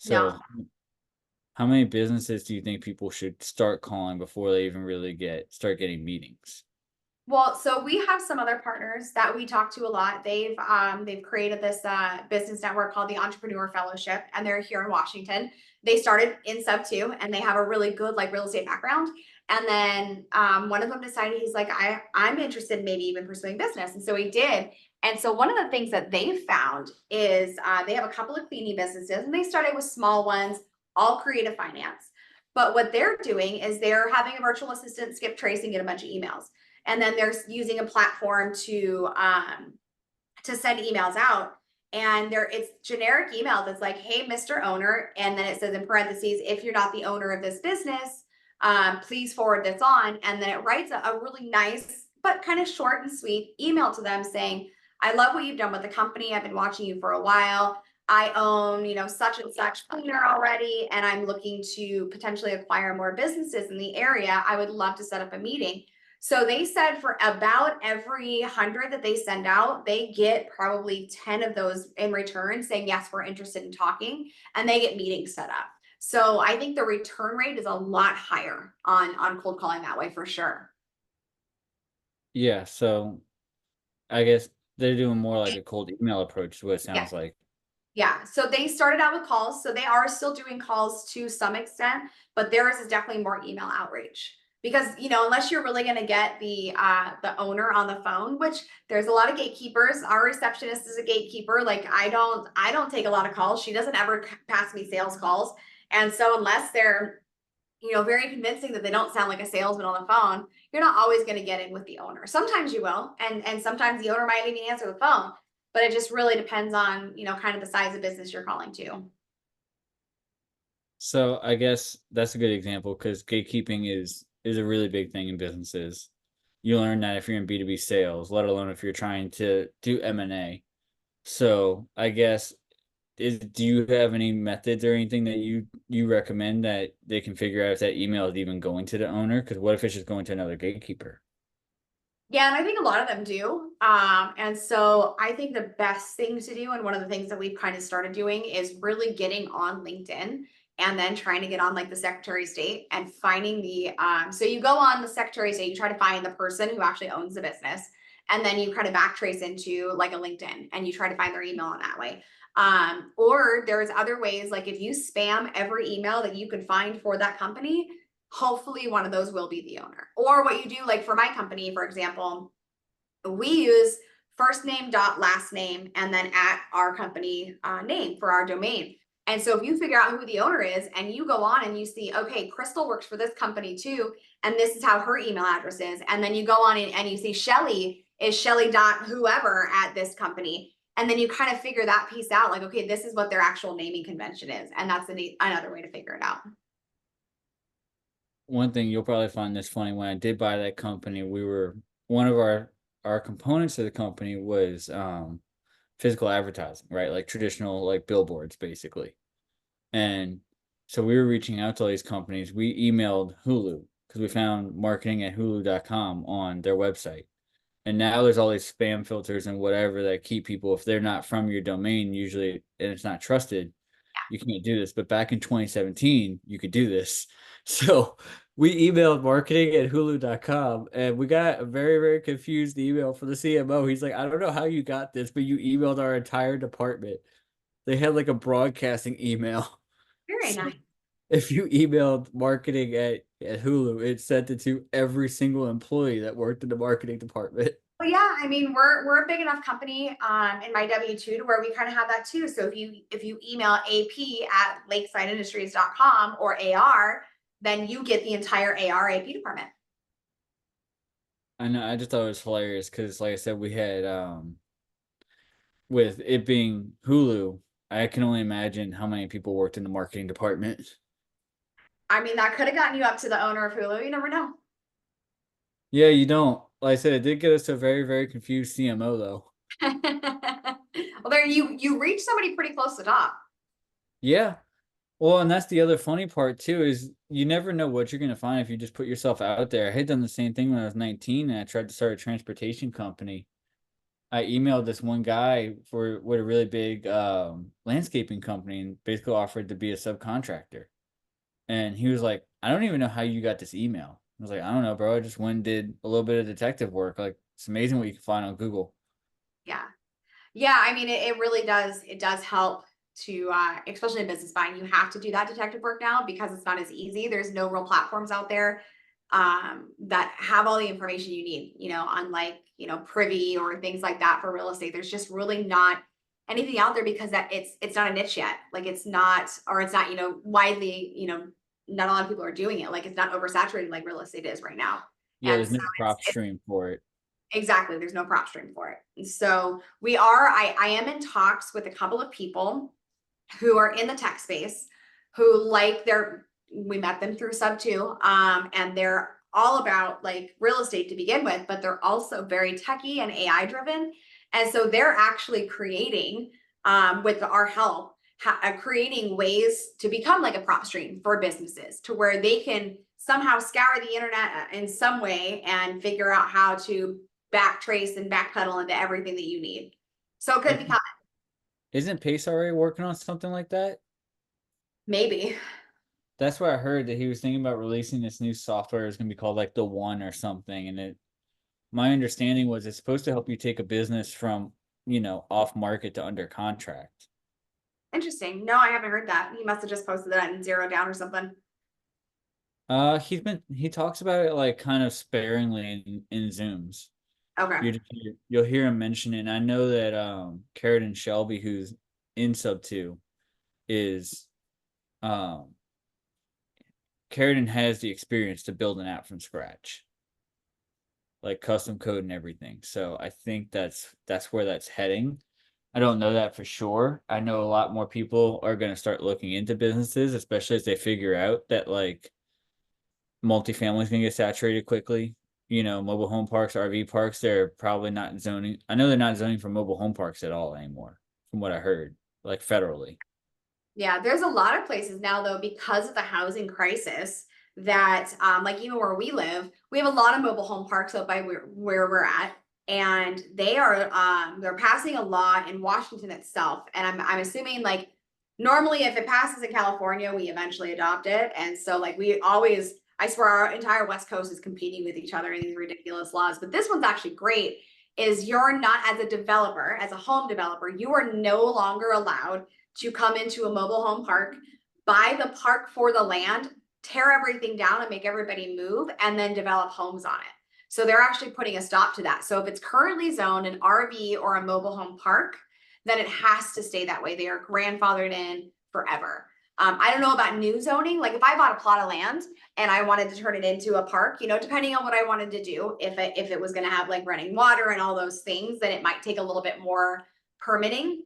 No. So how many businesses do you think people should start calling before they even really start getting meetings? Well, so we have some other partners that we talk to a lot. They've created this business network called the Entrepreneur Fellowship, and they're here in Washington. They started in SubTo, and they have a really good like real estate background. And then one of them decided, he's like, I'm interested in maybe even pursuing business, and so he did. And so one of the things that they found is they have a couple of cleaning businesses, and they started with small ones, all creative finance. But what they're doing is they're having a virtual assistant skip trace and get a bunch of emails, and then they're using a platform to send emails out. And it's generic email that's like, hey, Mr. Owner, and then it says in parentheses, if you're not the owner of this business, please forward this on. And then it writes a really nice but kind of short and sweet email to them saying, I love what you've done with the company. I've been watching you for a while. I own, such and such cleaner already, and I'm looking to potentially acquire more businesses in the area. I would love to set up a meeting. So they said for about every 100 that they send out, they get probably 10 of those in return saying, yes, we're interested in talking, and they get meetings set up. So I think the return rate is a lot higher on cold calling that way for sure. Yeah, so I guess they're doing more like a cold email approach is what it Yeah. sounds like. Yeah, so they started out with calls, so they are still doing calls to some extent, but theirs is definitely more email outreach. Because, unless you're really gonna get the owner on the phone, which there's a lot of gatekeepers. Our receptionist is a gatekeeper. Like I don't take a lot of calls. She doesn't ever pass me sales calls. And so unless they're, very convincing that they don't sound like a salesman on the phone, you're not always going to get in with the owner. Sometimes you will, and sometimes the owner might even answer the phone, but it just really depends on, kind of the size of business you're calling to. So I guess that's a good example because gatekeeping is a really big thing in businesses. You learn that if you're in B2B sales, let alone if you're trying to do M&A. So I guess do you have any methods or anything that you recommend that they can figure out if that email is even going to the owner? Because what if it's just going to another gatekeeper? Yeah, and I think a lot of them do. And so I think the best thing to do, and one of the things that we've kind of started doing, is really getting on LinkedIn and then trying to get on like the Secretary of State and finding so you go on the Secretary of State, you try to find the person who actually owns the business, and then you kind of backtrace into like a LinkedIn and you try to find their email in that way. Or there's other ways, like if you spam every email that you could find for that company, hopefully one of those will be the owner. Or what you do, like for my company, for example, we use first name dot last name and then at our company name for our domain. And so if you figure out who the owner is and you go on and you see, okay, Krystal works for this company too, and this is how her email address is. And then you go on and you see Shelly is Shelly dot whoever at this company. And then you kind of figure that piece out, like, okay, this is what their actual naming convention is. And that's another way to figure it out. One thing you'll probably find this funny, when I did buy that company, we were one of our components of the company was physical advertising, right? Like traditional like billboards basically. And so we were reaching out to all these companies. We emailed Hulu because we found marketing at hulu.com on their website. And now there's all these spam filters and whatever that keep people, if they're not from your domain, usually, and it's not trusted, you can't do this. But back in 2017, you could do this. So we emailed marketing at hulu.com and we got a very, very confused email from the CMO. He's like, I don't know how you got this, but you emailed our entire department. They had like a broadcasting email. Very So nice. if you emailed marketing at Hulu, it sent it to every single employee that worked in the marketing department. Well, yeah, I mean, we're a big enough company in my W-2 to where we kind of have that too. So if you email AP at lakesideindustries.com or AR, then you get the entire AR AP department. I know, I just thought it was hilarious because, like I said, we had with it being Hulu, I can only imagine how many people worked in the marketing department. I mean, that could have gotten you up to the owner of Hulu. You never know. Yeah, you don't. Like I said, it did get us to a very, very confused CMO though. Well, there you reach somebody pretty close to the top. Yeah. Well, and that's the other funny part too, is you never know what you're gonna find if you just put yourself out there. I had done the same thing when I was 19 and I tried to start a transportation company. I emailed this one guy for with a really big landscaping company and basically offered to be a subcontractor. And he was like, I don't even know how you got this email. I was like, I don't know, bro. I just went and did a little bit of detective work. Like, it's amazing what you can find on Google. Yeah. Yeah, I mean, it really does. It does help to, especially in business buying, you have to do that detective work now because it's not as easy. There's no real platforms out there that have all the information you need, unlike, Privy or things like that for real estate. There's just really not anything out there because that it's not a niche yet. Like it's not, or it's not, widely, not a lot of people are doing it. Like it's not oversaturated like real estate is right now. Yeah, And there's so no prop stream for it. exactly. There's no prop stream for it. And so I am in talks with a couple of people who are in the tech space who we met them through SubTo, and they're all about like real estate to begin with, but they're also very techy and AI driven. And so they're actually creating with our help, creating ways to become like a prop stream for businesses to where they can somehow scour the internet in some way and figure out how to backtrace and backpedal into everything that you need. So it could Isn't, become isn't Pace already working on something like that? maybe. That's what I heard, that he was thinking about releasing this new software. It's gonna be called like the One or something. And my understanding was it's supposed to help you take a business from, off market to under contract. Interesting. No, I haven't heard that. He must have just posted that in Zero Down or something. He talks about it like kind of sparingly in Zooms. Okay. You'll hear him mention it. And I know that Carradine Shelby, who's in SubTo, is um Carradine has the experience to build an app from scratch, like custom code and everything. So I think that's where that's heading. I don't know that for sure. I know a lot more people are going to start looking into businesses, especially as they figure out that like multifamily is going to get saturated quickly. Mobile home parks, RV parks, they're probably not zoning. I know they're not zoning for mobile home parks at all anymore, from what I heard, like federally. Yeah, there's a lot of places now though, because of the housing crisis that like even where we live, we have a lot of mobile home parks out by where we're at. And they're passing a law in Washington itself. And I'm assuming like normally if it passes in California, we eventually adopt it. And so like we always, I swear our entire West Coast is competing with each other in these ridiculous laws. But this one's actually great, is you're not, as a developer, as a home developer, you are no longer allowed to come into a mobile home park, buy the park for the land, tear everything down and make everybody move, and then develop homes on it. So they're actually putting a stop to that. So if it's currently zoned an RV or a mobile home park, then it has to stay that way. They are grandfathered in forever. I don't know about new zoning. Like if I bought a plot of land and I wanted to turn it into a park, depending on what I wanted to do, if it was going to have like running water and all those things, then it might take a little bit more permitting.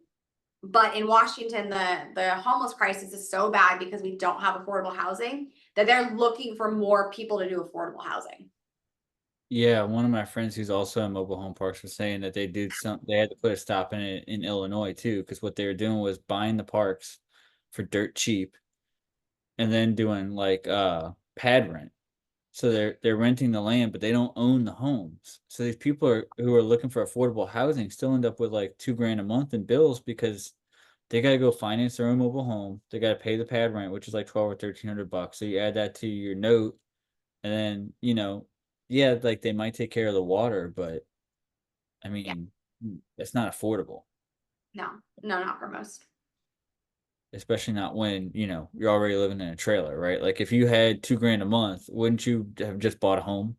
But in Washington, the homeless crisis is so bad because we don't have affordable housing that they're looking for more people to do affordable housing. Yeah, one of my friends who's also in mobile home parks was saying that they had to put a stop in it in Illinois too, because what they were doing was buying the parks for dirt cheap and then doing like pad rent. So they're renting the land, but they don't own the homes. So these people who are looking for affordable housing still end up with like $2,000 a month in bills because they gotta go finance their own mobile home. They gotta pay the pad rent, which is like 12 or 1,300 bucks. So you add that to your note, and then yeah, like they might take care of the water, but I Yeah, mean, it's not affordable, no, no, not for most. especially not when you're already living in a trailer, right? Like if you had $2,000 a month, wouldn't you have just bought a home?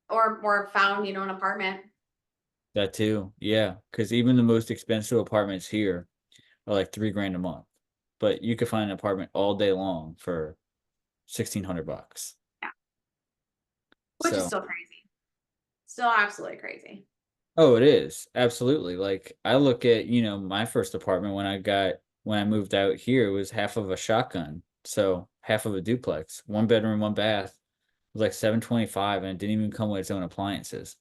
Or found, an apartment. That too, yeah. Because even the most expensive apartments here are like $3,000 a month, but you could find an apartment all day long for 1,600 bucks. Yeah, which is So, still crazy. Still absolutely crazy. oh, it is absolutely. Like I look at my first apartment when I moved out here, it was half of a shotgun, so half of a duplex, 1 bedroom, 1 bath. It was like 725, and it didn't even come with its own appliances.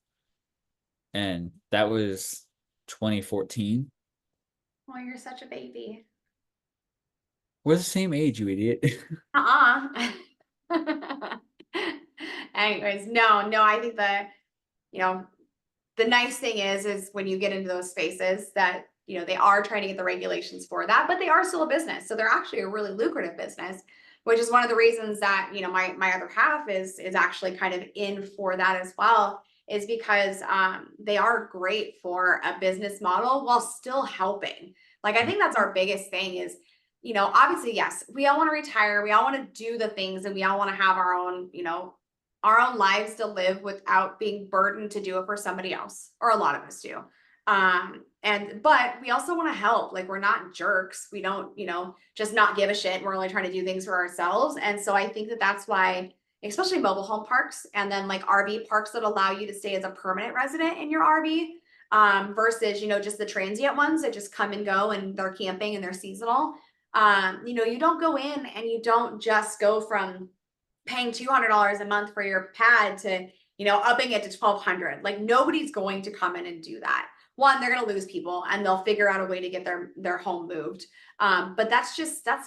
And that was 2014. Oh, you're such a baby. We're the same age, you idiot. Uh-uh. Anyways, no, I think you know, the nice thing is when you get into those spaces that, they are trying to get the regulations for that, but they are still a business. So they're actually a really lucrative business, which is one of the reasons that, my other half is actually kind of in for that as well, is because they are great for a business model while still helping. Like I think that's our biggest thing is, obviously, yes, we all want to retire, we all want to do the things, and we all want to have our own lives to live without being burdened to do it for somebody else, or a lot of us do. But we also want to help. Like we're not jerks. We don't, just not give a shit. We're only trying to do things for ourselves. And so I think that that's why, especially mobile home parks and then like RV parks that allow you to stay as a permanent resident in your RV, versus, just the transient ones that just come and go and they're camping and they're seasonal. You don't go in and you don't just go from paying $200 a month for your pad to, upping it to 1,200. Like nobody's going to come in and do that. one, they're going to lose people and they'll figure out a way to get their home moved. But that's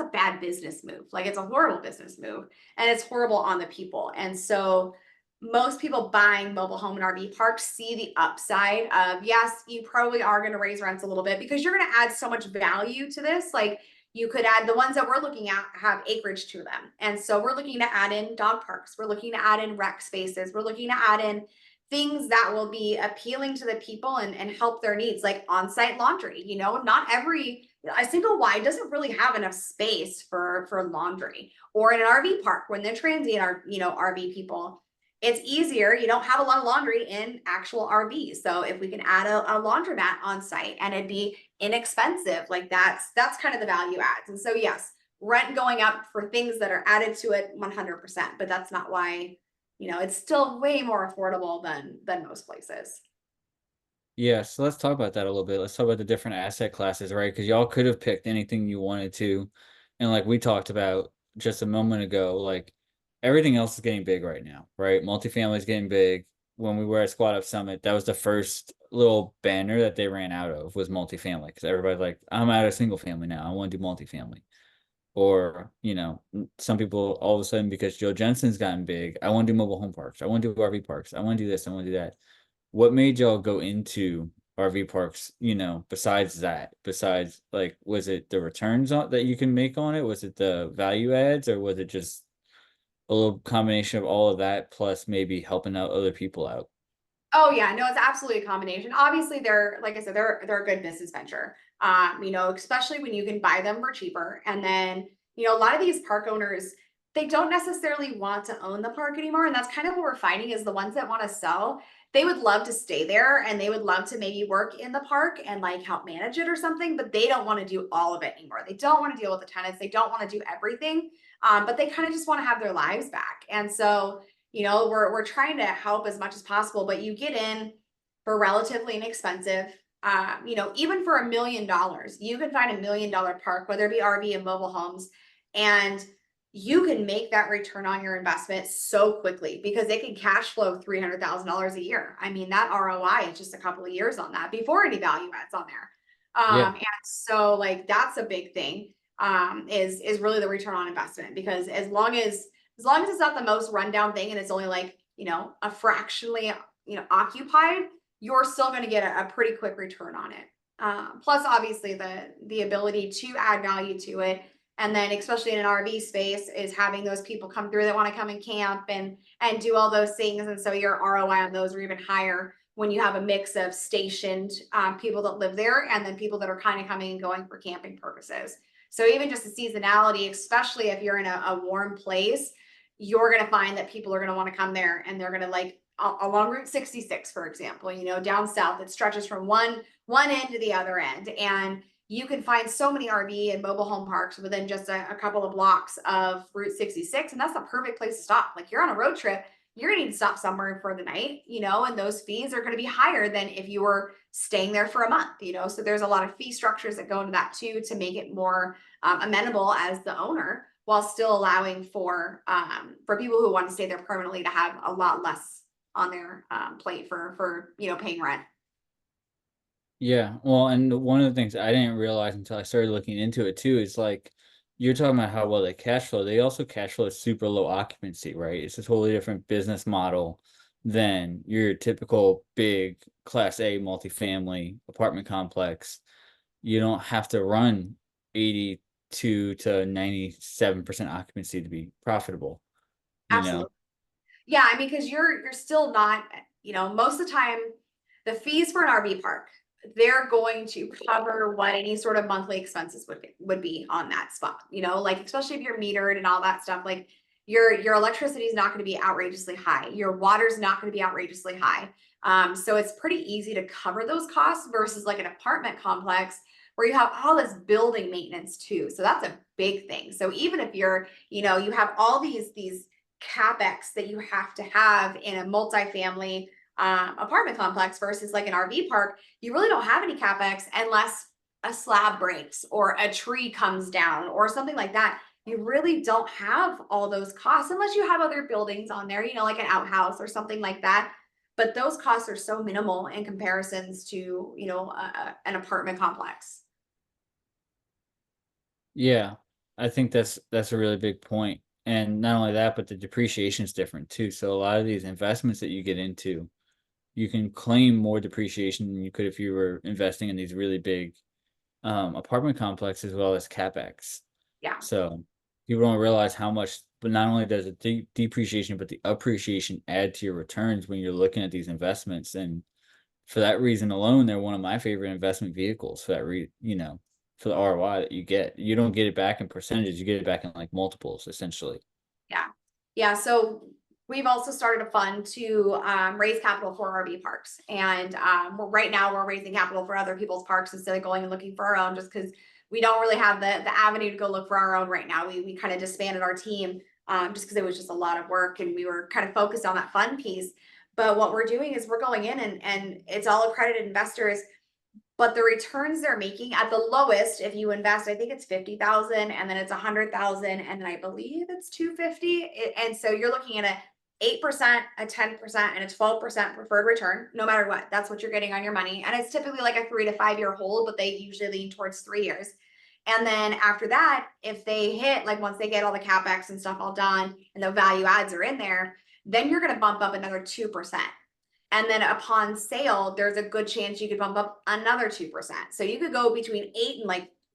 a bad business move. Like it's a horrible business move and it's horrible on the people. And so most people buying mobile home and RV parks see the upside of, yes, you probably are going to raise rents a little bit because you're going to add so much value to this. Like you could add, the ones that we're looking at have acreage to them. And so we're looking to add in dog parks. We're looking to add in rec spaces. We're looking to add in things that will be appealing to the people and help their needs, like on-site laundry. You know, not every, a single wide doesn't really have enough space for laundry. Or in an RV park, when they're transient are, you know, RV people, it's easier. You don't have a lot of laundry in actual RVs. So if we can add a laundromat on site and it'd be inexpensive, like that's kind of the value adds. And so yes, rent going up for things that are added to it 100%, but that's not why, you know, it's still way more affordable than most places. Yeah, so let's talk about that a little bit. Let's talk about the different asset classes, right? Because y'all could have picked anything you wanted to. And like we talked about just a moment ago, like everything else is getting big right now, right? Multifamily is getting big. When we were at Squad Up Summit, that was the first little banner that they ran out of was multifamily. Because everybody's like, I'm out of single family now. I want to do multifamily. Or, you know, some people all of a sudden, because Joe Jensen's gotten big, I want to do mobile home parks. I want to do RV parks. I want to do this. I want to do that. What made y'all go into RV parks, you know, besides that? Besides, like, was it the returns on that you can make on it? Was it the value adds, or was it just a little combination of all of that plus maybe helping out other people out? Oh yeah, no, it's absolutely a combination. Obviously, they're like I said, they're a good business venture. You know, especially when you can buy them for cheaper. And then, you know, a lot of these park owners, they don't necessarily want to own the park anymore. And that's kind of what we're finding is the ones that want to sell, they would love to stay there and they would love to maybe work in the park and like help manage it or something, but they don't want to do all of it anymore. They don't want to deal with the tenants. They don't want to do everything. But they kind of just want to have their lives back. And so you know, we're trying to help as much as possible, but you get in for relatively inexpensive. You know, even for $1 million, you can find $1 million park, whether it be RV and mobile homes, and you can make that return on your investment so quickly because it can cash flow $300,000 a year. I mean, that ROI is just a couple of years on that before any value adds on there. Yeah. And so like that's a big thing. Is really the return on investment because as long as it's not the most rundown thing and it's only like, you know, a fractionally, you know, occupied, you're still going to get a pretty quick return on it. Plus, obviously, the ability to add value to it, and then especially in an RV space, is having those people come through that want to come and camp and do all those things, and so your ROI on those are even higher when you have a mix of stationed people that live there and then people that are kind of coming and going for camping purposes. So even just the seasonality, especially if you're in a warm place, you're going to find that people are going to want to come there and they're going to like along Route 66, for example, you know, down south, it stretches from one end to the other end. And you can find so many RV and mobile home parks within just a couple of blocks of Route 66. And that's the perfect place to stop. Like you're on a road trip, you're going to need to stop somewhere for the night, you know, and those fees are going to be higher than if you were staying there for a month, you know. So there's a lot of fee structures that go into that too to make it more amenable as the owner while still allowing for people who want to stay there permanently to have a lot less on their plate for you know paying rent. Yeah. Well, and one of the things I didn't realize until I started looking into it too is like you're talking about how well they cash flow. They also cash flow at super low occupancy, right? It's a totally different business model than your typical big class A multifamily apartment complex. You don't have to run 82 to 97% occupancy to be profitable, you know? Absolutely. Yeah, I mean, because you're still not, you know, most of the time, the fees for an RV park, they're going to cover what any sort of monthly expenses would be on that spot. You know, like especially if you're metered and all that stuff, like your electricity is not going to be outrageously high. Your water's not going to be outrageously high. So it's pretty easy to cover those costs versus like an apartment complex where you have all this building maintenance too. So that's a big thing. So even if you're, you know, you have all these capex that you have to have in a multifamily apartment complex versus like an RV park, you really don't have any capex unless a slab breaks or a tree comes down or something like that. You really don't have all those costs unless you have other buildings on there, you know, like an outhouse or something like that. but those costs are so minimal in comparisons to, an apartment complex. Yeah, I think that's a really big point. And not only that, but the depreciation is different too. So a lot of these investments that you get into, you can claim more depreciation than you could if you were investing in these really big apartment complexes as well as capex. Yeah. So people don't realize how much, but not only does the depreciation, but the appreciation add to your returns when you're looking at these investments. And for that reason alone, they're one of my favorite investment vehicles for that for the ROI that you get. You don't get it back in percentages, you get it back in like multiples essentially. Yeah. Yeah. So we've also started a fund to raise capital for RV parks. And right now we're raising capital for other people's parks instead of going and looking for our own, just because we don't really have the avenue to go look for our own right now. We kind of disbanded our team just because it was just a lot of work and we were kind of focused on that fund piece. But what we're doing is we're going in and it's all accredited investors, but the returns they're making at the lowest, if you invest, I think it's 50,000 and then it's 100,000 and then I believe it's 250. And so you're looking at a 8%, a 10%, and a 12% preferred return, no matter what. That's what you're getting on your money. And it's typically like a 3 to 5 year hold, but they usually lean towards 3 years. And then after that, if they hit, like once they get all the capex and stuff all done and the value adds are in there, then you're going to bump up another 2%. And then upon sale, there's a good chance you could bump up another 2%. So you could go between 8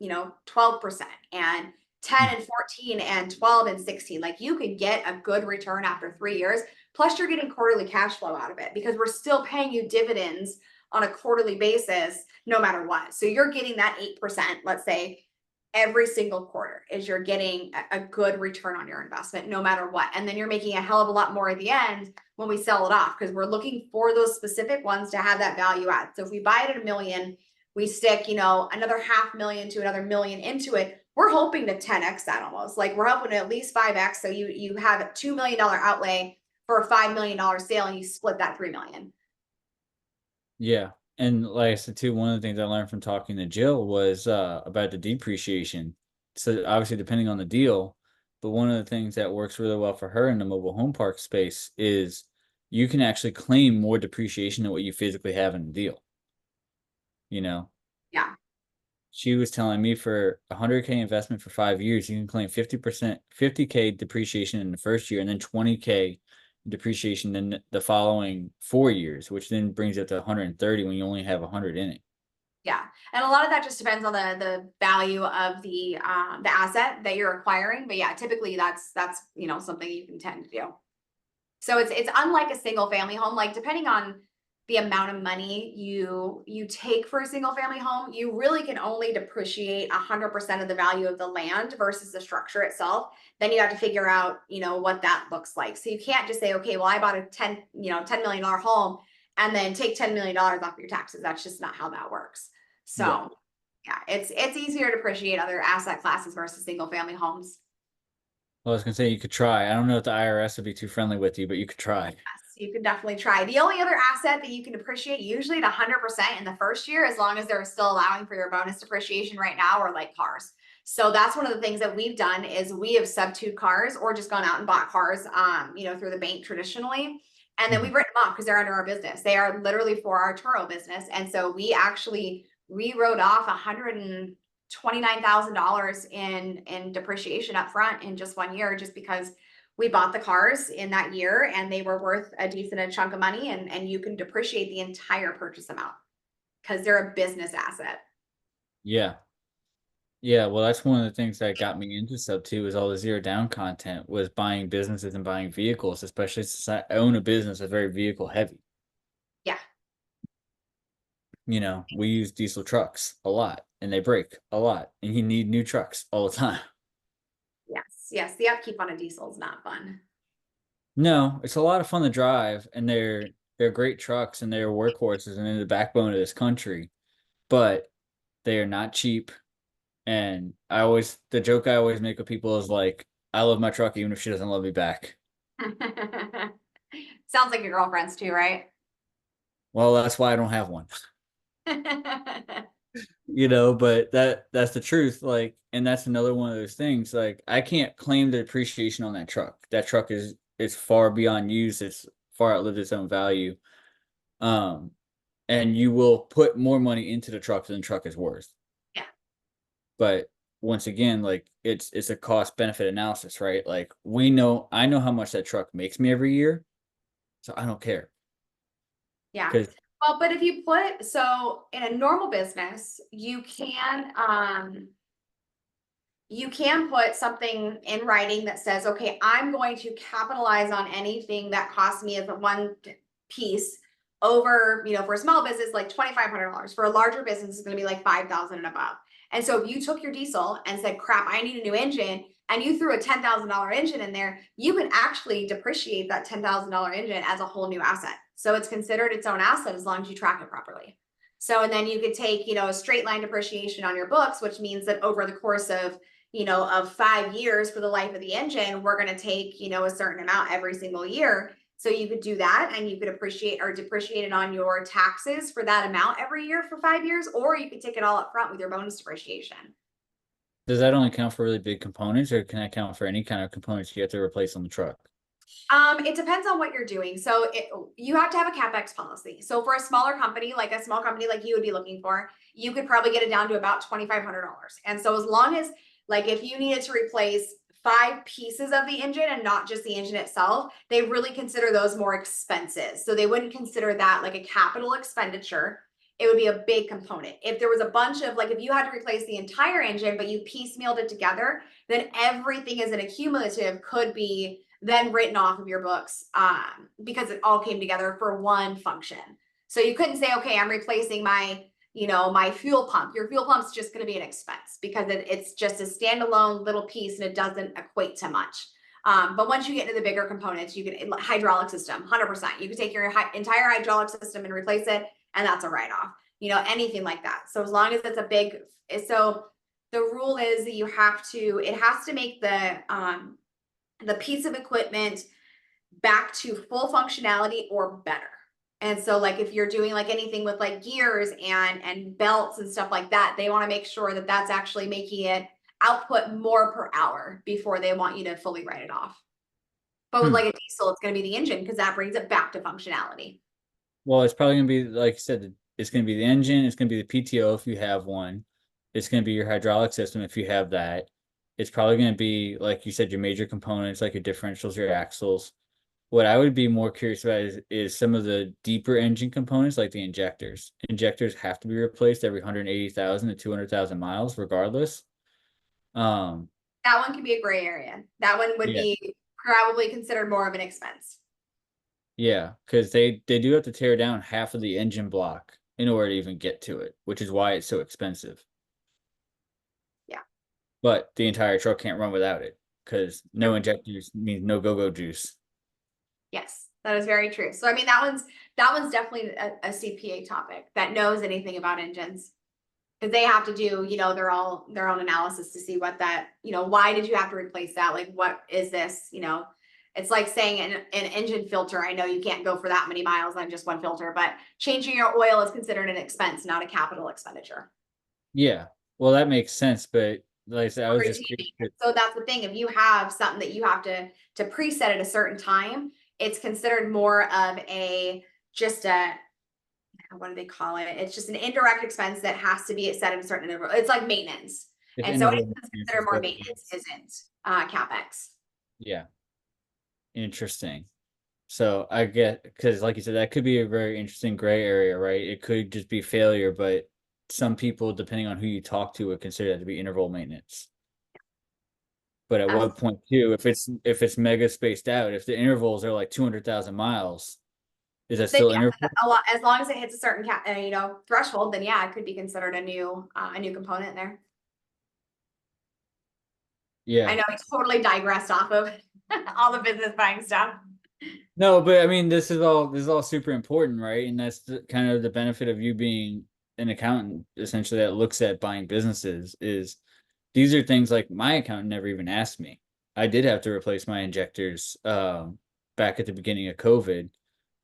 and 12% and 10 and 14 and 12 and 16. Like you could get a good return after 3 years. Plus you're getting quarterly cash flow out of it because we're still paying you dividends on a quarterly basis, no matter what. So you're getting that 8%, let's say, every single quarter is you're getting a good return on your investment, no matter what. And then you're making a hell of a lot more at the end when we sell it off, because we're looking for those specific ones to have that value add. So if we buy it at $1 million, we stick, another 500,000 to another 1 million into it. We're hoping to 10x that almost. Like we're hoping to at least 5x. So you have a $2 million outlay for a $5 million sale and you split that 3 million. Yeah. And like I said too, one of the things I learned from talking to Jill was about the depreciation. So obviously depending on the deal, but one of the things that works really well for her in the mobile home park space is you can actually claim more depreciation than what you physically have in the deal. You know, Yeah. she was telling me for 100K investment for 5 years, you can claim 50%, 50K depreciation in the first year and then 20K depreciation in the following 4 years, which then brings it to 130 when you only have 100 in it. Yeah. And a lot of that just depends on the value of the asset that you're acquiring. But yeah, typically that's something you can tend to do. So it's unlike a single family home. Like depending on the amount of money you take for a single family home, you really can only depreciate 100% of the value of the land versus the structure itself. Then you have to figure out, what that looks like. So you can't just say, okay, well, I bought a $10 million home and then take $10 million off your taxes. That's just not how that works. Yeah. So yeah, it's easier to appreciate other asset classes versus single family homes. Well, I was gonna say you could try. I don't know if the IRS would be too friendly with you, but you could try. Yes, you can definitely try. The only other asset that you can depreciate, usually at 100% in the first year, as long as they're still allowing for your bonus depreciation right now, are like cars. So that's one of the things that we've done is we have SubTo cars or just gone out and bought cars, through the bank traditionally. And then we've written them off because they're under our business. They are literally for our Turo business. And so we actually rewrote off $129,000 in depreciation up front in just 1 year, just because we bought the cars in that year and they were worth a decent chunk of money, and you can depreciate the entire purchase amount because they're a business asset. Yeah. Yeah, well, that's one of the things that got me into sub two is all the zero down content was buying businesses and buying vehicles, especially since I own a business that's very vehicle heavy. Yeah. We use diesel trucks a lot and they break a lot and you need new trucks all the time. Yes. Yes. The upkeep on a diesel is not fun. No, it's a lot of fun to drive and they're great trucks and they're workhorses and they're the backbone of this country, but they are not cheap. And the joke I always make with people is like, I love my truck even if she doesn't love me back. Sounds like your girlfriend's too, right? Well, that's why I don't have one. But that's the truth. Like, and that's another one of those things. Like, I can't claim the appreciation on that truck. That truck is far beyond use. It's far outlived its own value. Um, and you will put more money into the truck than the truck is worth. Yeah. But once again, like it's a cost benefit analysis, right? Like I know how much that truck makes me every year, so I don't care. Yeah. Because Well, but if you put, so in a normal business, you can put something in writing that says, okay, I'm going to capitalize on anything that costs me as a one piece over, for a small business, like $2,500. For a larger business, it's going to be like 5,000 and above. And so if you took your diesel and said, crap, I need a new engine, and you threw a $10,000 engine in there, you can actually depreciate that $10,000 engine as a whole new asset. So it's considered its own asset as long as you track it properly. So, and then you could take, a straight line depreciation on your books, which means that over the course of 5 years for the life of the engine, we're going to take, a certain amount every single year. So you could do that and you could appreciate or depreciate it on your taxes for that amount every year for 5 years, or you could take it all up front with your bonus depreciation. does that only count for really big components, or can that count for any kind of components you have to replace on the truck? It depends on what you're doing. So you have to have a CapEx policy. So for a smaller company, like a small company like you would be looking for, you could probably get it down to about $2,500. And so as long as, like, if you needed to replace 5 pieces of the engine and not just the engine itself, they really consider those more expenses. So they wouldn't consider that like a capital expenditure. It would be a big component. If there was a bunch of, like, if you had to replace the entire engine, but you piecemealed it together, then everything as an accumulative could be then written off of your books, because it all came together for one function. So you couldn't say, okay, I'm replacing my fuel pump. Your fuel pump's just going to be an expense because it's just a standalone little piece and it doesn't equate to much. But once you get into the bigger components, you can, hydraulic system, 100%. You can take your entire hydraulic system and replace it, and that's a write-off. Anything like that. So as long as it's a big, so the rule is that it has to make the piece of equipment back to full functionality or better. And so, like, if you're doing like anything with like gears and belts and stuff like that, they want to make sure that that's actually making it output more per hour before they want you to fully write it off. But with Hmm. like a diesel, it's going to be the engine because that brings it back to functionality. Well, it's probably gonna be like you said. It's gonna be the engine. It's gonna be the PTO if you have one. It's gonna be your hydraulic system if you have that. It's probably gonna be like you said, your major components like your differentials, your axles. What I would be more curious about is some of the deeper engine components like the injectors. Injectors have to be replaced every 180,000 to 200,000 miles, regardless. Um, That one can be a gray area. That one would yeah, be probably considered more of an expense. yeah, because they do have to tear down half of the engine block in order to even get to it, which is why it's so expensive. Yeah. But the entire truck can't run without it because no injectors means no go-go juice. Yes, that is very true. So I mean, that one's definitely a CPA topic that knows anything about engines. Because they have to do, their own analysis to see what that, why did you have to replace that? Like, what is this? It's like saying an engine filter. I know you can't go for that many miles on just one filter, but changing your oil is considered an expense, not a capital expenditure. Yeah, well, that makes sense, but like I said, I Or was just retaining it. curious. So that's the thing. If you have something that you have to preset at a certain time, it's considered more of just a, what do they call it? It's just an indirect expense that has to be set at a certain interval. It's like maintenance. If And so anything interval that's maintenance considered is more what it maintenance is. isn't CapEx. Yeah, interesting. So I get because, like you said, that could be a very interesting gray area, right? It could just be failure, but some people, depending on who you talk to, would consider that to be interval maintenance. But at what point, too, if it's mega spaced out, if the intervals are like 200,000 miles, is that Then still yeah, interval? a lot, as long as it hits a certain threshold, then yeah, it could be considered a new component there. I Yeah. know I totally digressed off of all the business buying stuff. No, but I mean, this is all super important, right? And that's kind of the benefit of you being an accountant, essentially, that looks at buying businesses. Is these are things like my accountant never even asked me. I did have to replace my injectors back at the beginning of COVID.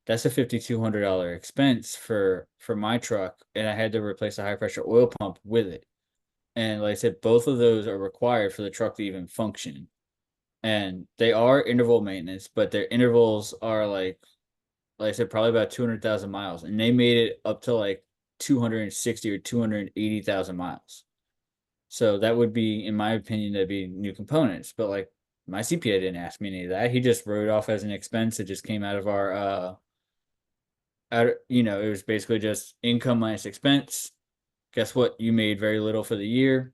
That's a $5,200 expense for my truck, and I had to replace a high pressure oil pump with it. And like I said, both of those are required for the truck to even function. And they are interval maintenance, but their intervals are like like I said, probably about 200,000 miles, and they made it up to like 260 or 280,000 miles. So that would be, in my opinion, that'd be new components. But like my CPA didn't ask me any of that. He just wrote it off as an expense. It just came out of our it was basically just income minus expense. Guess what? You made very little for the year.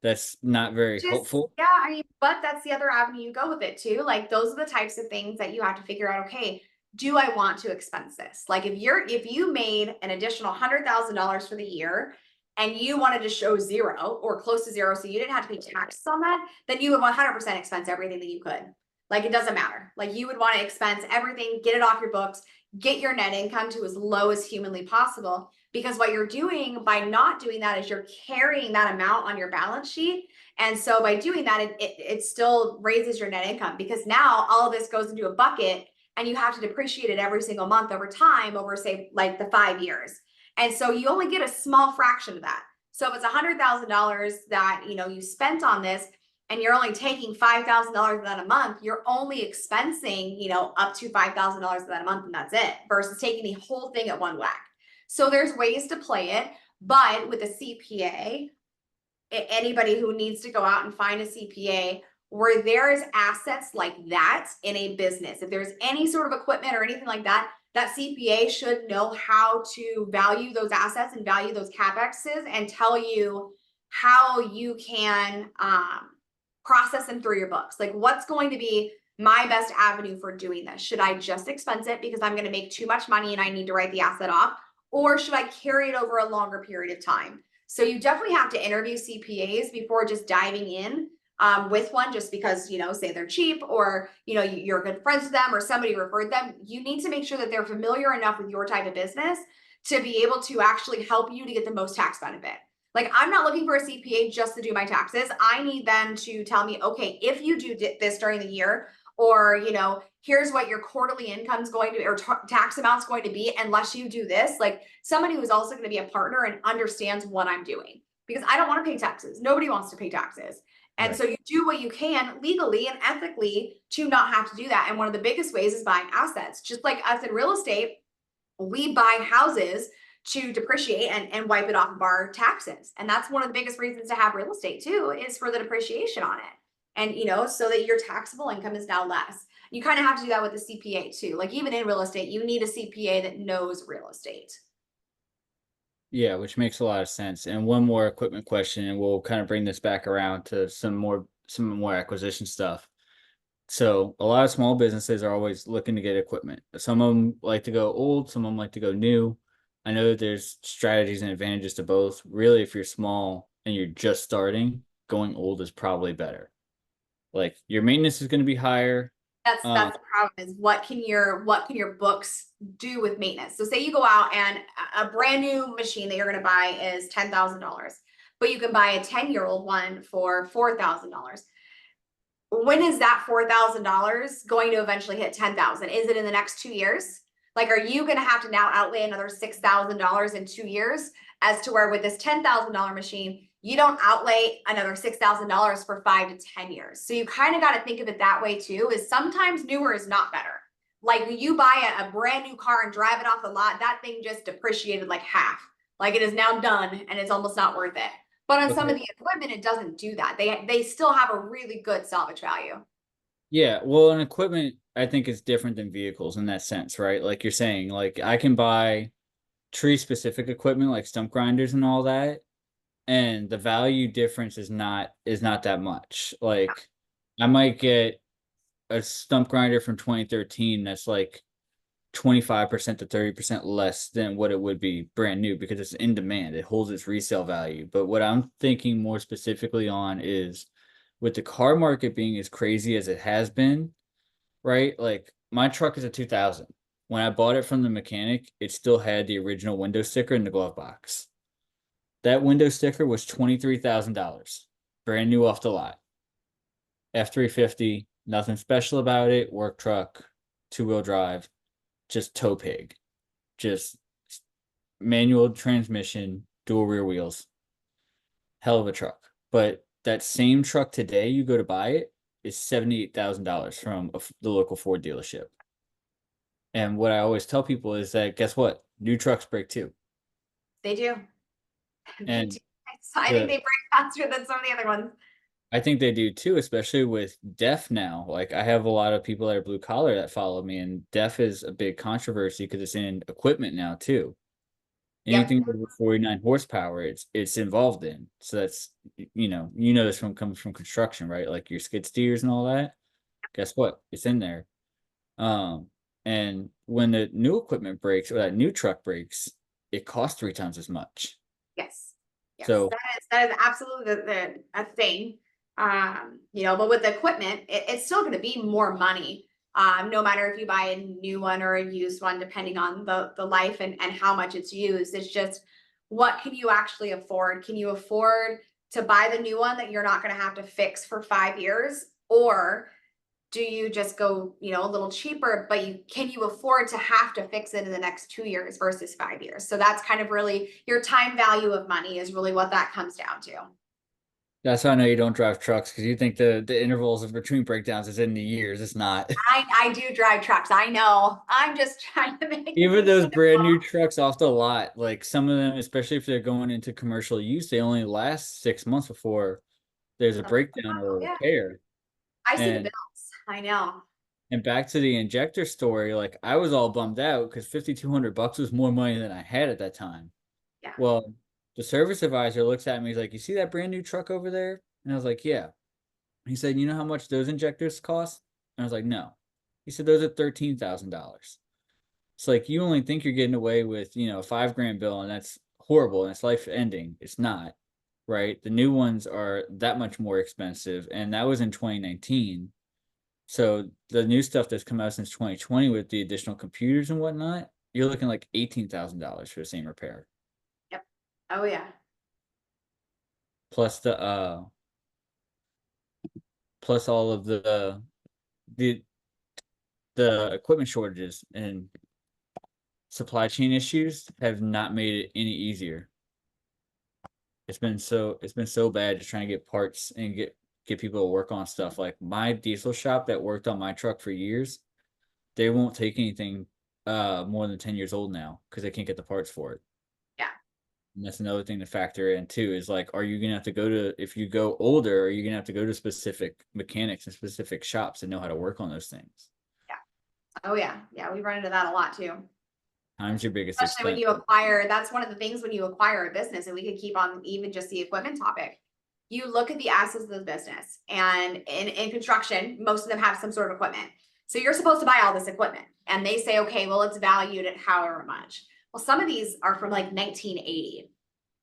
That's not very Just, helpful. yeah, I mean, but that's the other avenue you go with it too. Like those are the types of things that you have to figure out, okay, do I want to expense this? Like if you made an additional $100,000 for the year and you wanted to show zero or close to zero, so you didn't have to pay taxes on that, then you would 100% expense everything that you could. Like it doesn't matter. Like you would want to expense everything, get it off your books, get your net income to as low as humanly possible. Because what you're doing by not doing that is you're carrying that amount on your balance sheet. And so by doing that, it still raises your net income because now all of this goes into a bucket and you have to depreciate it every single month over time over say like the 5 years. And so you only get a small fraction of that. So if it's $100,000 that you spent on this and you're only taking $5,000 of that a month, you're only expensing up to $5,000 of that a month, and that's it, versus taking the whole thing at one whack. So there's ways to play it, but with a CPA, anybody who needs to go out and find a CPA where there is assets like that in a business. If there's any sort of equipment or anything like that, that CPA should know how to value those assets and value those CapExes and tell you how you can process them through your books. Like what's going to be my best avenue for doing this? Should I just expense it because I'm going to make too much money and I need to write the asset off? Or should I carry it over a longer period of time? So you definitely have to interview CPAs before just diving in with one, just because, say they're cheap or, you're good friends with them or somebody referred them. You need to make sure that they're familiar enough with your type of business to be able to actually help you to get the most tax benefit. Like I'm not looking for a CPA just to do my taxes. I need them to tell me, okay, if you do this during the year, or, here's what your quarterly income is going to, or tax amount is going to be, unless you do this. Like somebody who's also going to be a partner and understands what I'm doing, because I don't want to pay taxes. Nobody wants to pay taxes. And Right. so you do what you can legally and ethically to not have to do that. And one of the biggest ways is buying assets. Just like us in real estate, we buy houses to depreciate and wipe it off of our taxes. And that's one of the biggest reasons to have real estate too, is for the depreciation on it. And, so that your taxable income is now less. You kind of have to do that with the CPA too. Like even in real estate, you need a CPA that knows real estate. Yeah, which makes a lot of sense. And one more equipment question, and we'll kind of bring this back around to some more acquisition stuff. So a lot of small businesses are always looking to get equipment. Some of them like to go old, some of them like to go new. I know that there's strategies and advantages to both. Really, if you're small and you're just starting, going old is probably better. Like your maintenance is going to be higher. That's the problem, is what can your books do with maintenance? So say you go out and a brand new machine that you're going to buy is $10,000, but you can buy a 10-year-old one for $4,000. When is that $4,000 going to eventually hit 10,000? Is it in the next 2 years? Like, are you going to have to now outlay another $6,000 in 2 years, as to where with this $10,000 machine, you don't outlay another $6,000 for 5 to 10 years? So you kind of got to think of it that way too, is sometimes newer is not better. Like you buy a brand new car and drive it off the lot, that thing just depreciated like half. Like it is now done and it's almost not worth it. But on some of Okay. the equipment, it doesn't do that. They still have a really good salvage value. Yeah, well, an equipment I think is different than vehicles in that sense, right? Like you're saying, like I can buy tree specific equipment like stump grinders and all that, and the value difference is not that much. Like I might get a stump grinder from 2013 that's like 25% to 30% less than what it would be brand new because it's in demand. It holds its resale value. But what I'm thinking more specifically on is with the car market being as crazy as it has been, right? Like my truck is a 2000. When I bought it from the mechanic, it still had the original window sticker in the glove box. That window sticker was $23,000, brand new off the lot. F350, nothing special about it. Work truck, two-wheel drive, just tow pig, just manual transmission, dual rear wheels. Hell of a truck. But that same truck today, you go to buy it, is $78,000 from the local Ford dealership. And what I always tell people is that guess what? New trucks break too. They do. They do. And So I think the they break faster than some of the other ones. I think they do too, especially with deaf now. Like I have a lot of people that are blue collar that follow me, and deaf is a big controversy because it's in equipment now too. Yep. Anything over 49 horsepower, it's involved in. So that's you know this from comes from construction, right? Like your skid steers and all that. Guess what? It's in there. Um, and when the new equipment breaks or that new truck breaks, it costs 3 times as much. Yes. Yes. So That is absolutely a thing. But with the equipment, it's still going to be more money. No matter if you buy a new one or a used one, depending on the life and how much it's used. It's just what can you actually afford? Can you afford to buy the new one that you're not going to have to fix for 5 years? Or do you just go, a little cheaper, but can you afford to have to fix it in the next 2 years versus 5 years? So that's kind of really your time value of money is really what that comes down to. that's how I know you don't drive trucks because you think the intervals of between breakdowns is in the years. It's not. I do drive trucks. I know. I'm just trying to make Even it those brand simple. new trucks off the lot, like some of them, especially if they're going into commercial use, they only last 6 months before there's a breakdown or a Yeah, repair. I see the And bills. I know. and back to the injector story, like I was all bummed out because $5,200 was more money than I had at that time. Yeah. Well, the service advisor looks at me, he's like, "You see that brand new truck over there?" And I was like, "Yeah." He said, "You know how much those injectors cost?" And I was like, "No." He said, "Those are $13,000." It's like you only think you're getting away with, a 5 grand bill, and that's horrible and it's life ending. It's not, right? The new ones are that much more expensive, and that was in 2019. So the new stuff that's come out since 2020 with the additional computers and whatnot, you're looking like $18,000 for the same repair. Yep. Oh yeah. Plus plus all of the the equipment shortages and supply chain issues have not made it any easier. It's been so bad just trying to get parts and get people to work on stuff. Like my diesel shop that worked on my truck for years, they won't take anything more than 10 years old now because they can't get the parts for it. Yeah. And that's another thing to factor in too, is like, are you gonna have to go to, if you go older, are you gonna have to go to specific mechanics and specific shops and know how to work on those things? Yeah. Oh yeah. Yeah. We run into that a lot too. Time's your biggest Especially when expense. you acquire, that's one of the things when you acquire a business, and we could keep on even just the equipment topic. You look at the assets of the business, and in construction, most of them have some sort of equipment. So you're supposed to buy all this equipment, and they say, okay, well, it's valued at however much. Well, some of these are from like 1980.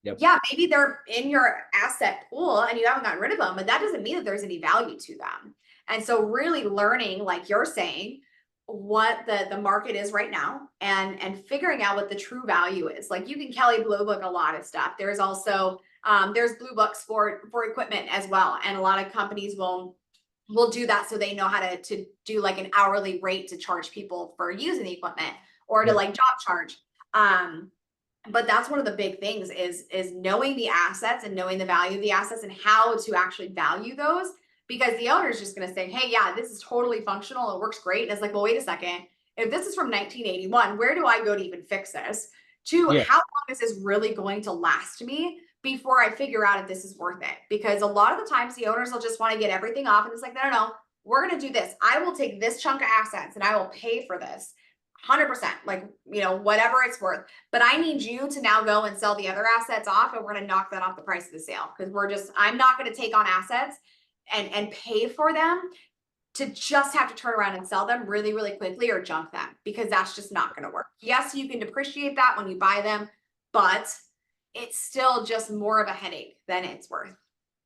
Yep. Yeah, maybe they're in your asset pool and you haven't gotten rid of them, but that doesn't mean that there's any value to them. And so really learning, like you're saying, what the market is right now and figuring out what the true value is. Like you can Kelly Blue Book a lot of stuff. There's also there's blue books for equipment as well. And a lot of companies will do that so they know how to do like an hourly rate to charge people for using the equipment or to Yep. like job charge. But that's one of the big things is knowing the assets and knowing the value of the assets and how to actually value those, because the owner is just going to say, hey, yeah, this is totally functional, it works great. And it's like, well, wait a second, if this is from 1981, where do I go to even fix this? To Yeah. how long is this really going to last me before I figure out if this is worth it? Because a lot of the times the owners will just want to get everything off, and it's like, no, we're going to do this, I will take this chunk of assets and I will pay for this 100%, like, whatever it's worth. But I need you to now go and sell the other assets off, and we're going to knock that off the price of the sale, because I'm not going to take on assets and pay for them to just have to turn around and sell them really, really quickly or junk them, because that's just not going to work. Yes, you can depreciate that when you buy them, but it's still just more of a headache than it's worth.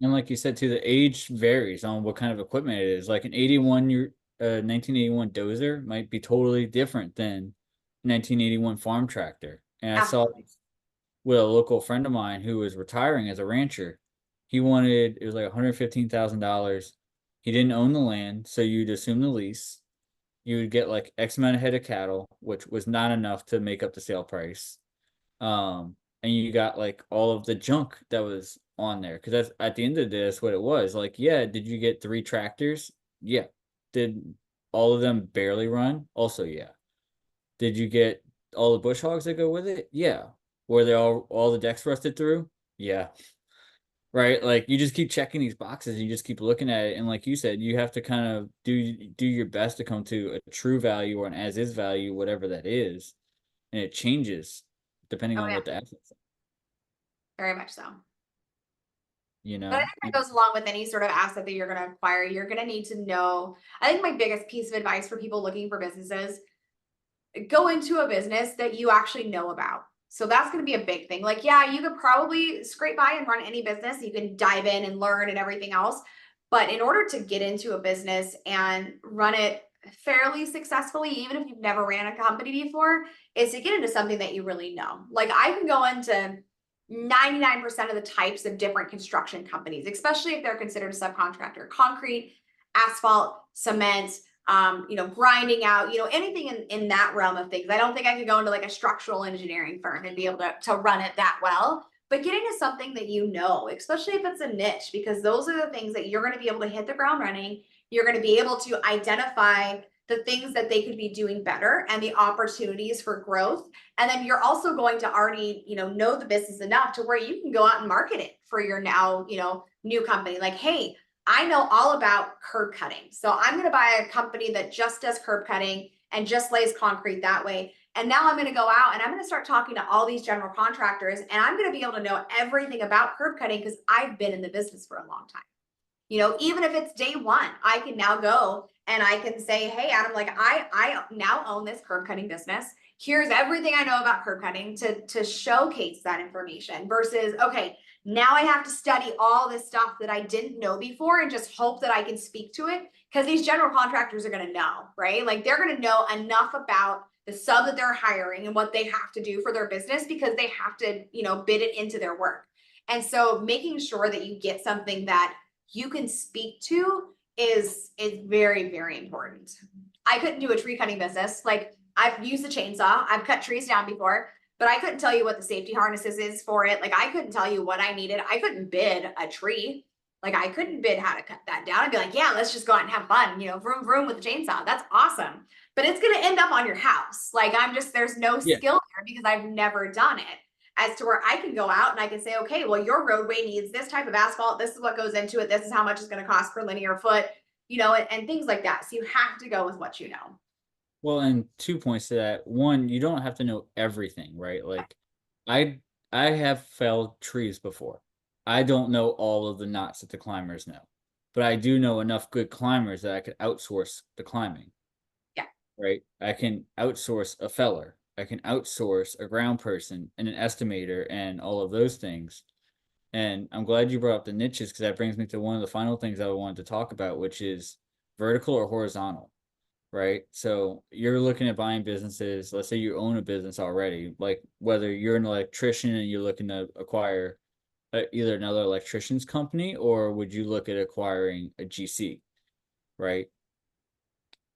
And like you said too, the age varies on what kind of equipment it is. Like an 1981 dozer might be totally different than 1981 farm tractor. And I saw Absolutely. with a local friend of mine who was retiring as a rancher. He wanted, it was like $115,000. He didn't own the land, so you'd assume the lease. You would get like X amount of head of cattle, which was not enough to make up the sale price. And you got like all of the junk that was on there. Because that's at the end of the day, that's what it was. Like, yeah, did you get 3 tractors? Yeah. Did all of them barely run? Also, yeah. Did you get all the bush hogs that go with it? Yeah. Were they all the decks rusted through? Yeah. Right. Like you just keep checking these boxes, you just keep looking at it. And like you said, you have to kind of do your best to come to a true value or an as is value, whatever that is. And it changes depending Oh on yeah, what the assets are, very much so. you But I know? think that goes along with any sort of asset that you're going to acquire. You're going to need to know. I think my biggest piece of advice for people looking for businesses, go into a business that you actually know about. So that's going to be a big thing. Like, yeah, you could probably scrape by and run any business. You can dive in and learn and everything else. But in order to get into a business and run it fairly successfully, even if you've never ran a company before, is to get into something that you really know. Like I can go into 99% of the types of different construction companies, especially if they're considered a subcontractor, concrete, asphalt, cement, grinding out, anything in that realm of things. I don't think I could go into like a structural engineering firm and be able to run it that well, but get into something that you know, especially if it's a niche, because those are the things that you're going to be able to hit the ground running. You're going to be able to identify the things that they could be doing better and the opportunities for growth. And then you're also going to already, know the business enough to where you can go out and market it for your now, new company. Like, hey, I know all about curb cutting. So I'm going to buy a company that just does curb cutting and just lays concrete that way. And now I'm going to go out and I'm going to start talking to all these general contractors and I'm going to be able to know everything about curb cutting because I've been in the business for a long time. Even if it's day one, I can now go and I can say, hey, Adam, like I now own this curb cutting business. Here's everything I know about curb cutting to showcase that information versus, okay, now I have to study all this stuff that I didn't know before and just hope that I can speak to it because these general contractors are going to know, right? Like they're going to know enough about the sub that they're hiring and what they have to do for their business because they have to, bid it into their work. And so making sure that you get something that you can speak to is very, very important. I couldn't do a tree cutting business. Like I've used the chainsaw, I've cut trees down before, but I couldn't tell you what the safety harnesses is for it. Like I couldn't tell you what I needed. I couldn't bid a tree. Like I couldn't bid how to cut that down. I'd be like, yeah, let's just go out and have fun, vroom, vroom with the chainsaw. That's awesome. But it's going to end up on your house. Like there's no Yeah. skill there because I've never done it as to where I can go out and I can say, okay, well, your roadway needs this type of asphalt. This is what goes into it. This is how much it's going to cost per linear foot, and things like that. So you have to go with what you know. Well, and 2 points to that. One, you don't have to know everything, right? Like I I have felled trees before. I don't know all of the knots that the climbers know, but I do know enough good climbers that I could outsource the climbing, Yeah. right? I can outsource a feller. I can outsource a ground person and an estimator and all of those things. And I'm glad you brought up the niches because that brings me to one of the final things I wanted to talk about, which is vertical or horizontal, right? So you're looking at buying businesses. Let's say you own a business already, like whether you're an electrician and you're looking to acquire either another electrician's company, or would you look at acquiring a GC, right?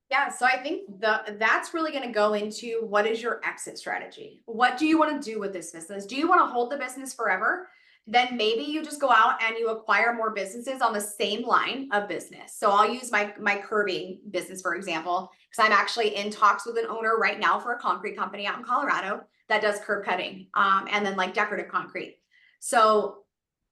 Yeah, so I think that's really going to go into what is your exit strategy? What do you want to do with this business? Do you want to hold the business forever? Then maybe you just go out and you acquire more businesses on the same line of business. So I'll use my curbing business, for example, because I'm actually in talks with an owner right now for a concrete company out in Colorado that does curb cutting and then like decorative concrete. So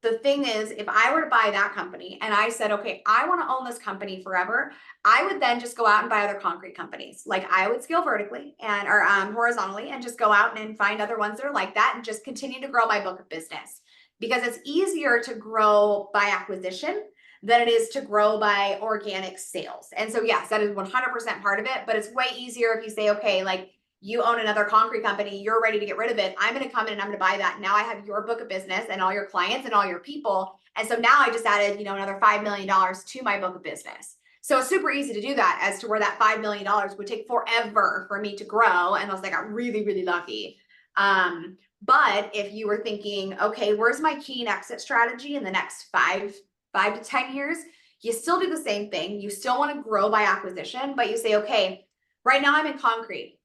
the thing is, if I were to buy that company and I said, okay, I want to own this company forever, I would then just go out and buy other concrete companies. Like I would scale vertically or horizontally and just go out and find other ones that are like that and just continue to grow my book of business because it's easier to grow by acquisition than it is to grow by organic sales. And so, yes, that is 100% part of it, but it's way easier if you say, okay, like you own another concrete company, you're ready to get rid of it. I'm going to come in and I'm going to buy that. Now I have your book of business and all your clients and all your people. And so now I just added, another $5 million to my book of business. So it's super easy to do that as to where that $5 million would take forever for me to grow. And I was like, I got really, really lucky. But if you were thinking, okay, where's my key and exit strategy in the next five to 10 years? You still do the same thing. You still want to grow by acquisition, but you say, okay, right now I'm in concrete.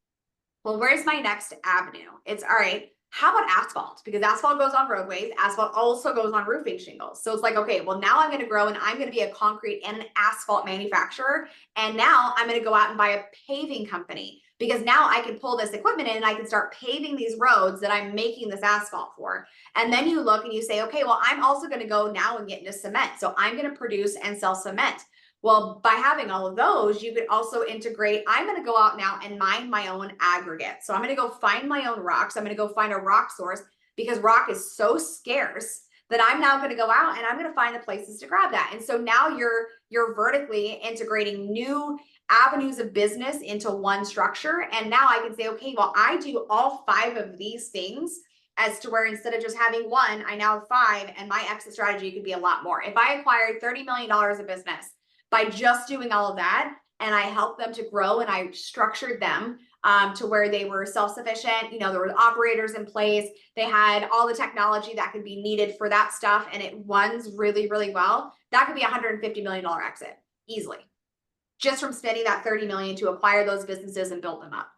Well, where's my next avenue? It's all right. How about asphalt? Because asphalt goes on roadways. Asphalt also goes on roofing shingles. So it's like, okay, well, now I'm going to grow and I'm going to be a concrete and an asphalt manufacturer. And now I'm going to go out and buy a paving company because now I can pull this equipment in and I can start paving these roads that I'm making this asphalt for. And then you look and you say, okay, well, I'm also going to go now and get into cement. So I'm going to produce and sell cement. Well, by having all of those, you could also integrate. I'm going to go out now and mine my own aggregate. So I'm going to go find my own rocks. I'm going to go find a rock source because rock is so scarce that I'm now going to go out and I'm going to find the places to grab that. And so now you're vertically integrating new avenues of business into one structure. And now I can say, okay, well, I do all 5 of these things, as to where instead of just having one, I now have 5, and my exit strategy could be a lot more. If I acquired $30 million of business by just doing all of that, and I helped them to grow and I structured them to where they were self-sufficient, there were operators in place, they had all the technology that could be needed for that stuff, and it runs really, really well, that could be $150 million exit easily, just from spending that 30 million to acquire those businesses and build them up.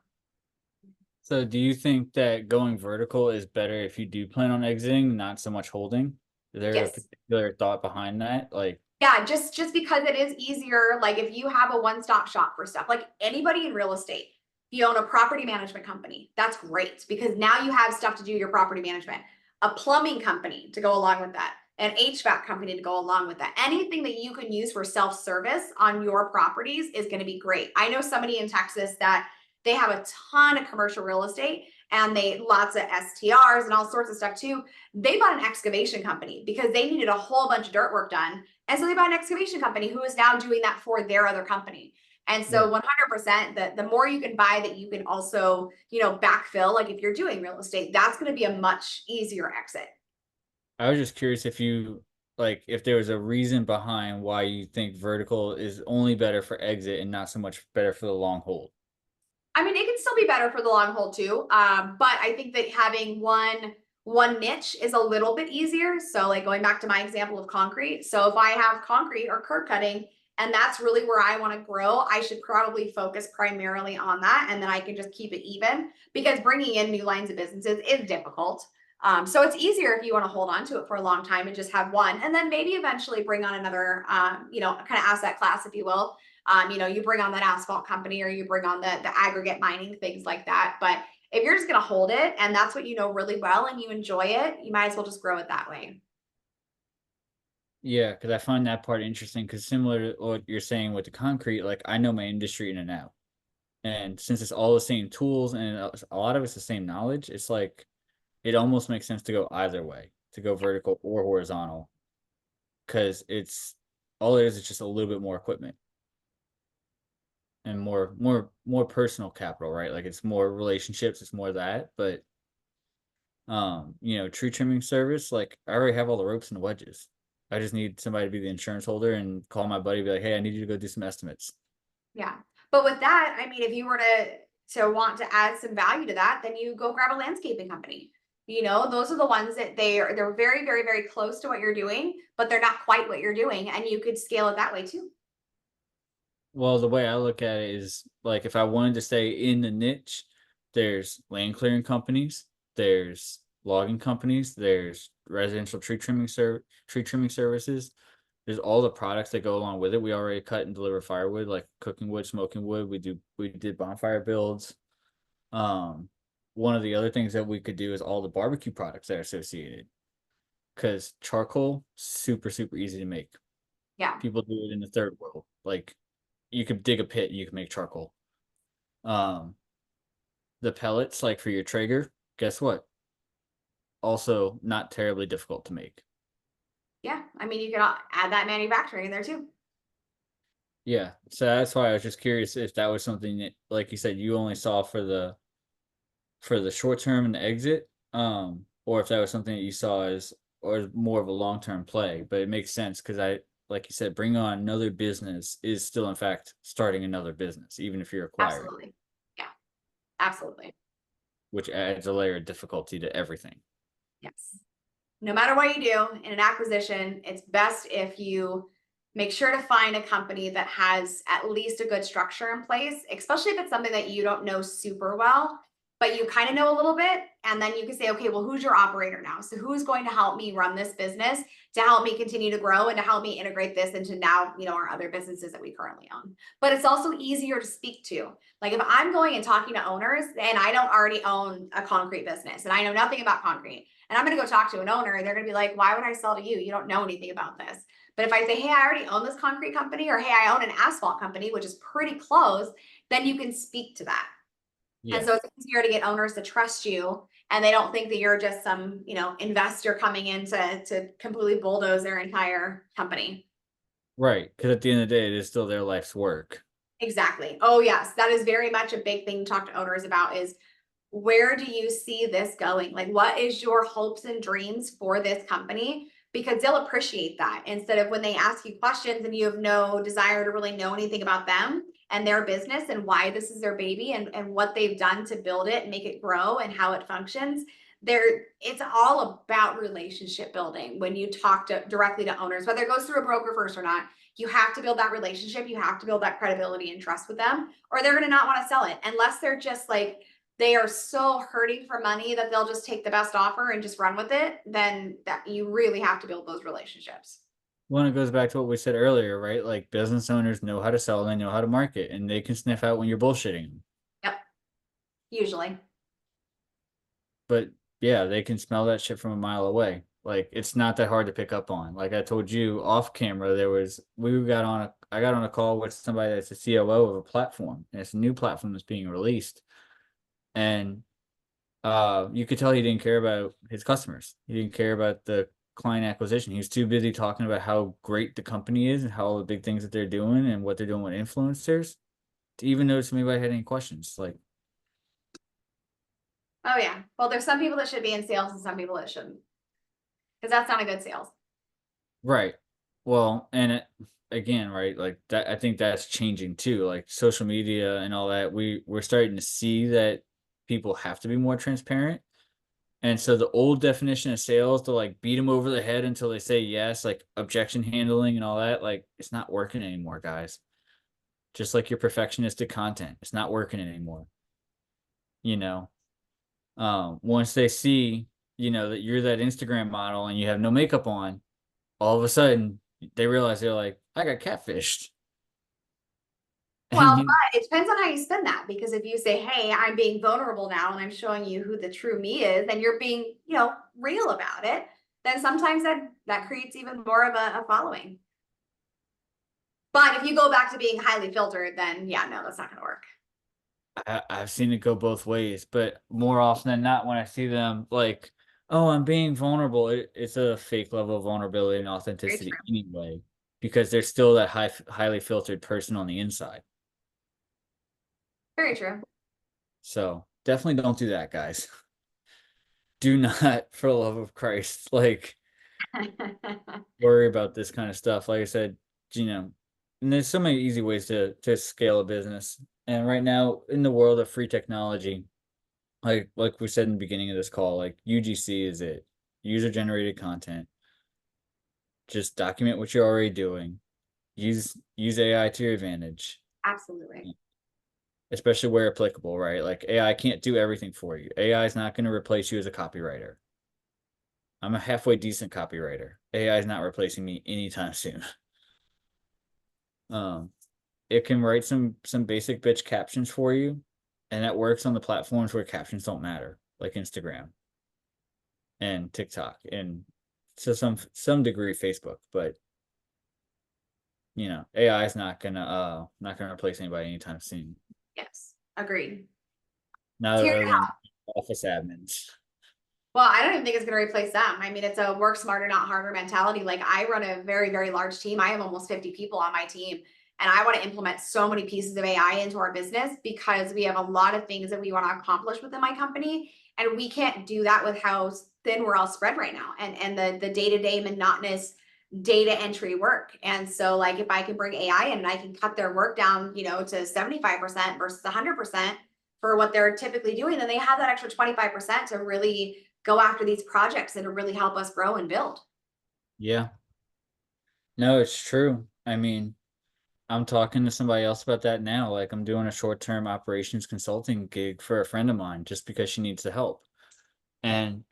So do you think that going vertical is better if you do plan on exiting, not so much holding? Is there a Yes. particular thought behind that? Like, Yeah, just because it is easier, like if you have a one-stop shop for stuff, like anybody in real estate, if you own a property management company, that's great because now you have stuff to do your property management, a plumbing company to go along with that, an HVAC company to go along with that. Anything that you can use for self-service on your properties is going to be great. I know somebody in Texas that they have a ton of commercial real estate and they lots of STRs and all sorts of stuff too. They bought an excavation company because they needed a whole bunch of dirt work done. And so they bought an excavation company who is now doing that for their other company. And yeah. so 100%, the more you can buy that you can also, backfill, like if you're doing real estate, that's going to be a much easier exit. I was just curious if you like if there was a reason behind why you think vertical is only better for exit and not so much better for the long hold. I mean, it can still be better for the long haul too. But I think that having one niche is a little bit easier. So like going back to my example of concrete. So if I have concrete or curb cutting, and that's really where I want to grow, I should probably focus primarily on that. And then I can just keep it even because bringing in new lines of businesses is difficult. So it's easier if you want to hold on to it for a long time and just have one, and then maybe eventually bring on another, kind of asset class, if you will. You bring on that asphalt company or you bring on the aggregate mining, things like that. But if you're just going to hold it and that's what you know really well and you enjoy it, you might as well just grow it that way. Yeah, because I find that part interesting. Because similar to what you're saying with the concrete, like I know my industry in and out, and since it's all the same tools and a lot of it's the same knowledge, it's like it almost makes sense to go either way, to go vertical or horizontal, because it's all it is just a little bit more equipment and more personal capital, right? Like it's more relationships, it's more that. But tree trimming service, like I already have all the ropes and the wedges. I just need somebody to be the insurance holder and call my buddy, be like, hey, I need you to go do some estimates. Yeah. But with that, I mean, if you were to want to add some value to that, then you go grab a landscaping company. Those are the ones that they're very, very, very close to what you're doing, but they're not quite what you're doing. And you could scale it that way too. Well, the way I look at it is like if I wanted to stay in the niche, there's land clearing companies, there's logging companies, there's residential tree trimming services. There's all the products that go along with it. We already cut and deliver firewood, like cooking wood, smoking wood. We did bonfire builds. Um, One of the other things that we could do is all the barbecue products that are associated. Because charcoal, super, super easy to make. Yeah. People do it in the third world. Like you could dig a pit and you can make charcoal. Um, the pellets, like for your Traeger, guess what? Also not terribly difficult to make. Yeah. I mean, you could add that manufacturing in there too. Yeah. So that's why I was just curious if that was something that, like you said, you only saw for the short term and the exit, or if that was something that you saw as or more of a long term play. But it makes sense because like you said, bring on another business is still in fact starting another business, even if you're acquiring, Absolutely. Yeah. Absolutely. which adds a layer of difficulty to everything. Yes. No matter what you do in an acquisition, it's best if you make sure to find a company that has at least a good structure in place, especially if it's something that you don't know super well. but you kind of know a little bit. And then you can say, okay, well, who's your operator now? So who's going to help me run this business to help me continue to grow and to help me integrate this into now, our other businesses that we currently own. But it's also easier to speak to. Like if I'm going and talking to owners and I don't already own a concrete business and I know nothing about concrete, and I'm going to go talk to an owner and they're going to be like, why would I sell to you? You don't know anything about this. But if I say, hey, I already own this concrete company, or hey, I own an asphalt company, which is pretty close, then you can speak to that. And Yeah. so it's easier to get owners to trust you, and they don't think that you're just some, investor coming in to completely bulldoze their entire company. Right. Because at the end of the day, it is still their life's work. Exactly. Oh, yes. That is very much a big thing to talk to owners about is where do you see this going? Like, what is your hopes and dreams for this company? Because they'll appreciate that instead of when they ask you questions and you have no desire to really know anything about them and their business and why this is their baby and what they've done to build it and make it grow and how it functions. It's all about relationship building when you talk directly to owners, whether it goes through a broker first or not. You have to build that relationship. You have to build that credibility and trust with them, or they're going to not want to sell it unless they're just like, they are so hurting for money that they'll just take the best offer and just run with it. Then that you really have to build those relationships. Well, it goes back to what we said earlier, right? Like business owners know how to sell, they know how to market, and they can sniff out when you're bullshitting them. Yep. Usually. But yeah, they can smell that shit from a mile away. Like it's not that hard to pick up on. Like I told you off camera, I got on a call with somebody that's a COO of a platform, and it's a new platform that's being released. And you could tell he didn't care about his customers. He didn't care about the client acquisition. He was too busy talking about how great the company is and how all the big things that they're doing and what they're doing with influencers to even notice if anybody had any questions. Like, Oh yeah. Well, there's some people that should be in sales and some people that shouldn't. Because that's not a good sales. right. Well, and again, right, like that, I think that's changing too. Like social media and all that, we're starting to see that people have to be more transparent. And so the old definition of sales to like beat them over the head until they say yes, like objection handling and all that, like it's not working anymore, guys. Just like your perfectionistic content, it's not working anymore. You know, once they see, that you're that Instagram model and you have no makeup on, all of a sudden they realize they're like, I got catfished. And Well, but it depends on how you spin that. Because if you say, hey, I'm being vulnerable now and I'm showing you who the true me is, and you're being, real about it, then sometimes that creates even more of a following. But if you go back to being highly filtered, then yeah, no, that's not going to work. I've seen it go both ways, but more often than not, when I see them like, oh, I'm being vulnerable, it's a fake level of vulnerability and Very authenticity true. anyway, because they're still that highly filtered person on the inside. Very true. So definitely don't do that, guys. Do not, for the love of Christ, like worry about this kind of stuff. Like I said, you know, and there's so many easy ways to scale a business. And right now, in the world of free technology, like we said in the beginning of this call, like UGC is it. User generated content. Just document what you're already doing. Use AI to your advantage, Absolutely. especially where applicable, right? Like AI can't do everything for you. AI is not going to replace you as a copywriter. I'm a halfway decent copywriter. AI is not replacing me anytime soon. Um, it can write some basic bitch captions for you, and that works on the platforms where captions don't matter, like Instagram and TikTok, and to some degree Facebook. But AI is not gonna replace anybody anytime soon. Yes. Agreed. Not It's here. other than office admins. Well, I don't even think it's going to replace them. I mean, it's a work smarter, not harder mentality. Like I run a very, very large team. I have almost 50 people on my team. And I want to implement so many pieces of AI into our business because we have a lot of things that we want to accomplish within my company. And we can't do that with how thin we're all spread right now and the day-to-day monotonous data entry work. And so like if I can bring AI in and I can cut their work down, to 75% versus 100% for what they're typically doing, then they have that extra 25% to really go after these projects that will really help us grow and build. Yeah. No, it's true. I mean, I'm talking to somebody else about that now. Like I'm doing a short-term operations consulting gig for a friend of mine just because she needs the help. And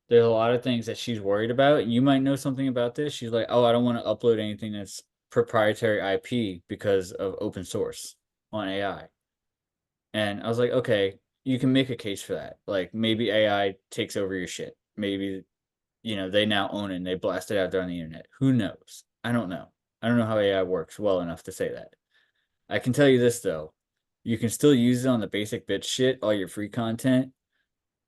there's a lot of things that she's worried about. You might know something about this. She's like, "Oh, I don't want to upload anything that's proprietary IP because of open source on AI." And I was like, "Okay, you can make a case for that. Like maybe AI takes over your shit. Maybe, they now own it and they blast it out there on the internet. Who knows? I don't know. I don't know how AI works well enough to say that. I can tell you this though. You can still use it on the basic bit shit, all your free content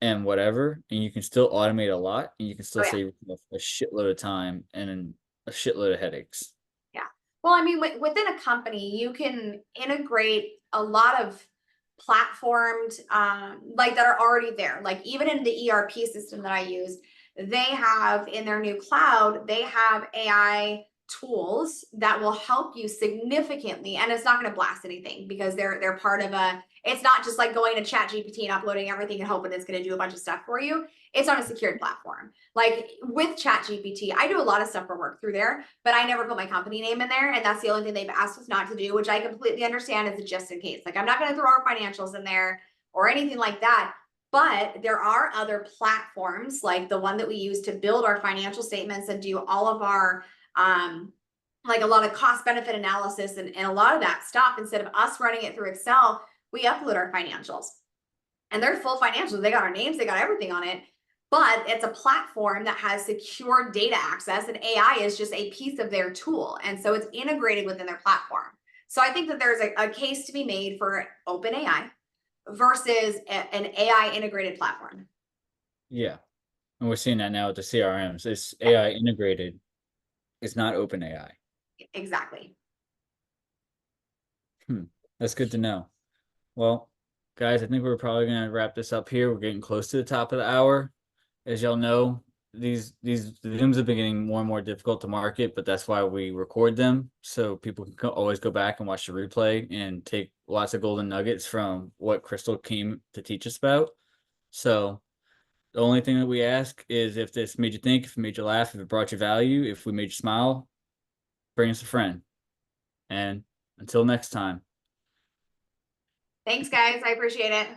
and whatever, and you can still automate a lot and you can Oh still yeah. save a shitload of time and a shitload of headaches. Yeah. Well, I mean, within a company, you can integrate a lot of platformed, like that are already there. Like even in the ERP system that I use, they have in their new cloud, they have AI tools that will help you significantly, and it's not going to blast anything because they're part of a. It's not just like going to Chat GPT and uploading everything and hoping it's going to do a bunch of stuff for you. It's on a secured platform. Like with Chat GPT, I do a lot of stuff for work through there, but I never put my company name in there. And that's the only thing they've asked us not to do, which I completely understand is a just in case. Like I'm not going to throw our financials in there or anything like that. But there are other platforms like the one that we use to build our financial statements and do all of our like a lot of cost benefit analysis and a lot of that stuff. Instead of us running it through Excel, we upload our financials and they're full financials. They got our names, they got everything on it. But it's a platform that has secure data access, and AI is just a piece of their tool. And so it's integrated within their platform. So I think that there's a case to be made for open AI versus an AI integrated platform. Yeah. And we're seeing that now with the CRMs. It's AI integrated. It's not open AI. Exactly. Hmm. That's good to know. Well, guys, I think we're probably gonna wrap this up here. We're getting close to the top of the hour. As y'all know, these Zooms have been getting more and more difficult to market, but that's why we record them so people can always go back and watch the replay and take lots of golden nuggets from what Crystal came to teach us about. So the only thing that we ask is if this made you think, if it made you laugh, if it brought you value, if we made you smile, bring us a friend. And until next time. Thanks, guys. I appreciate it.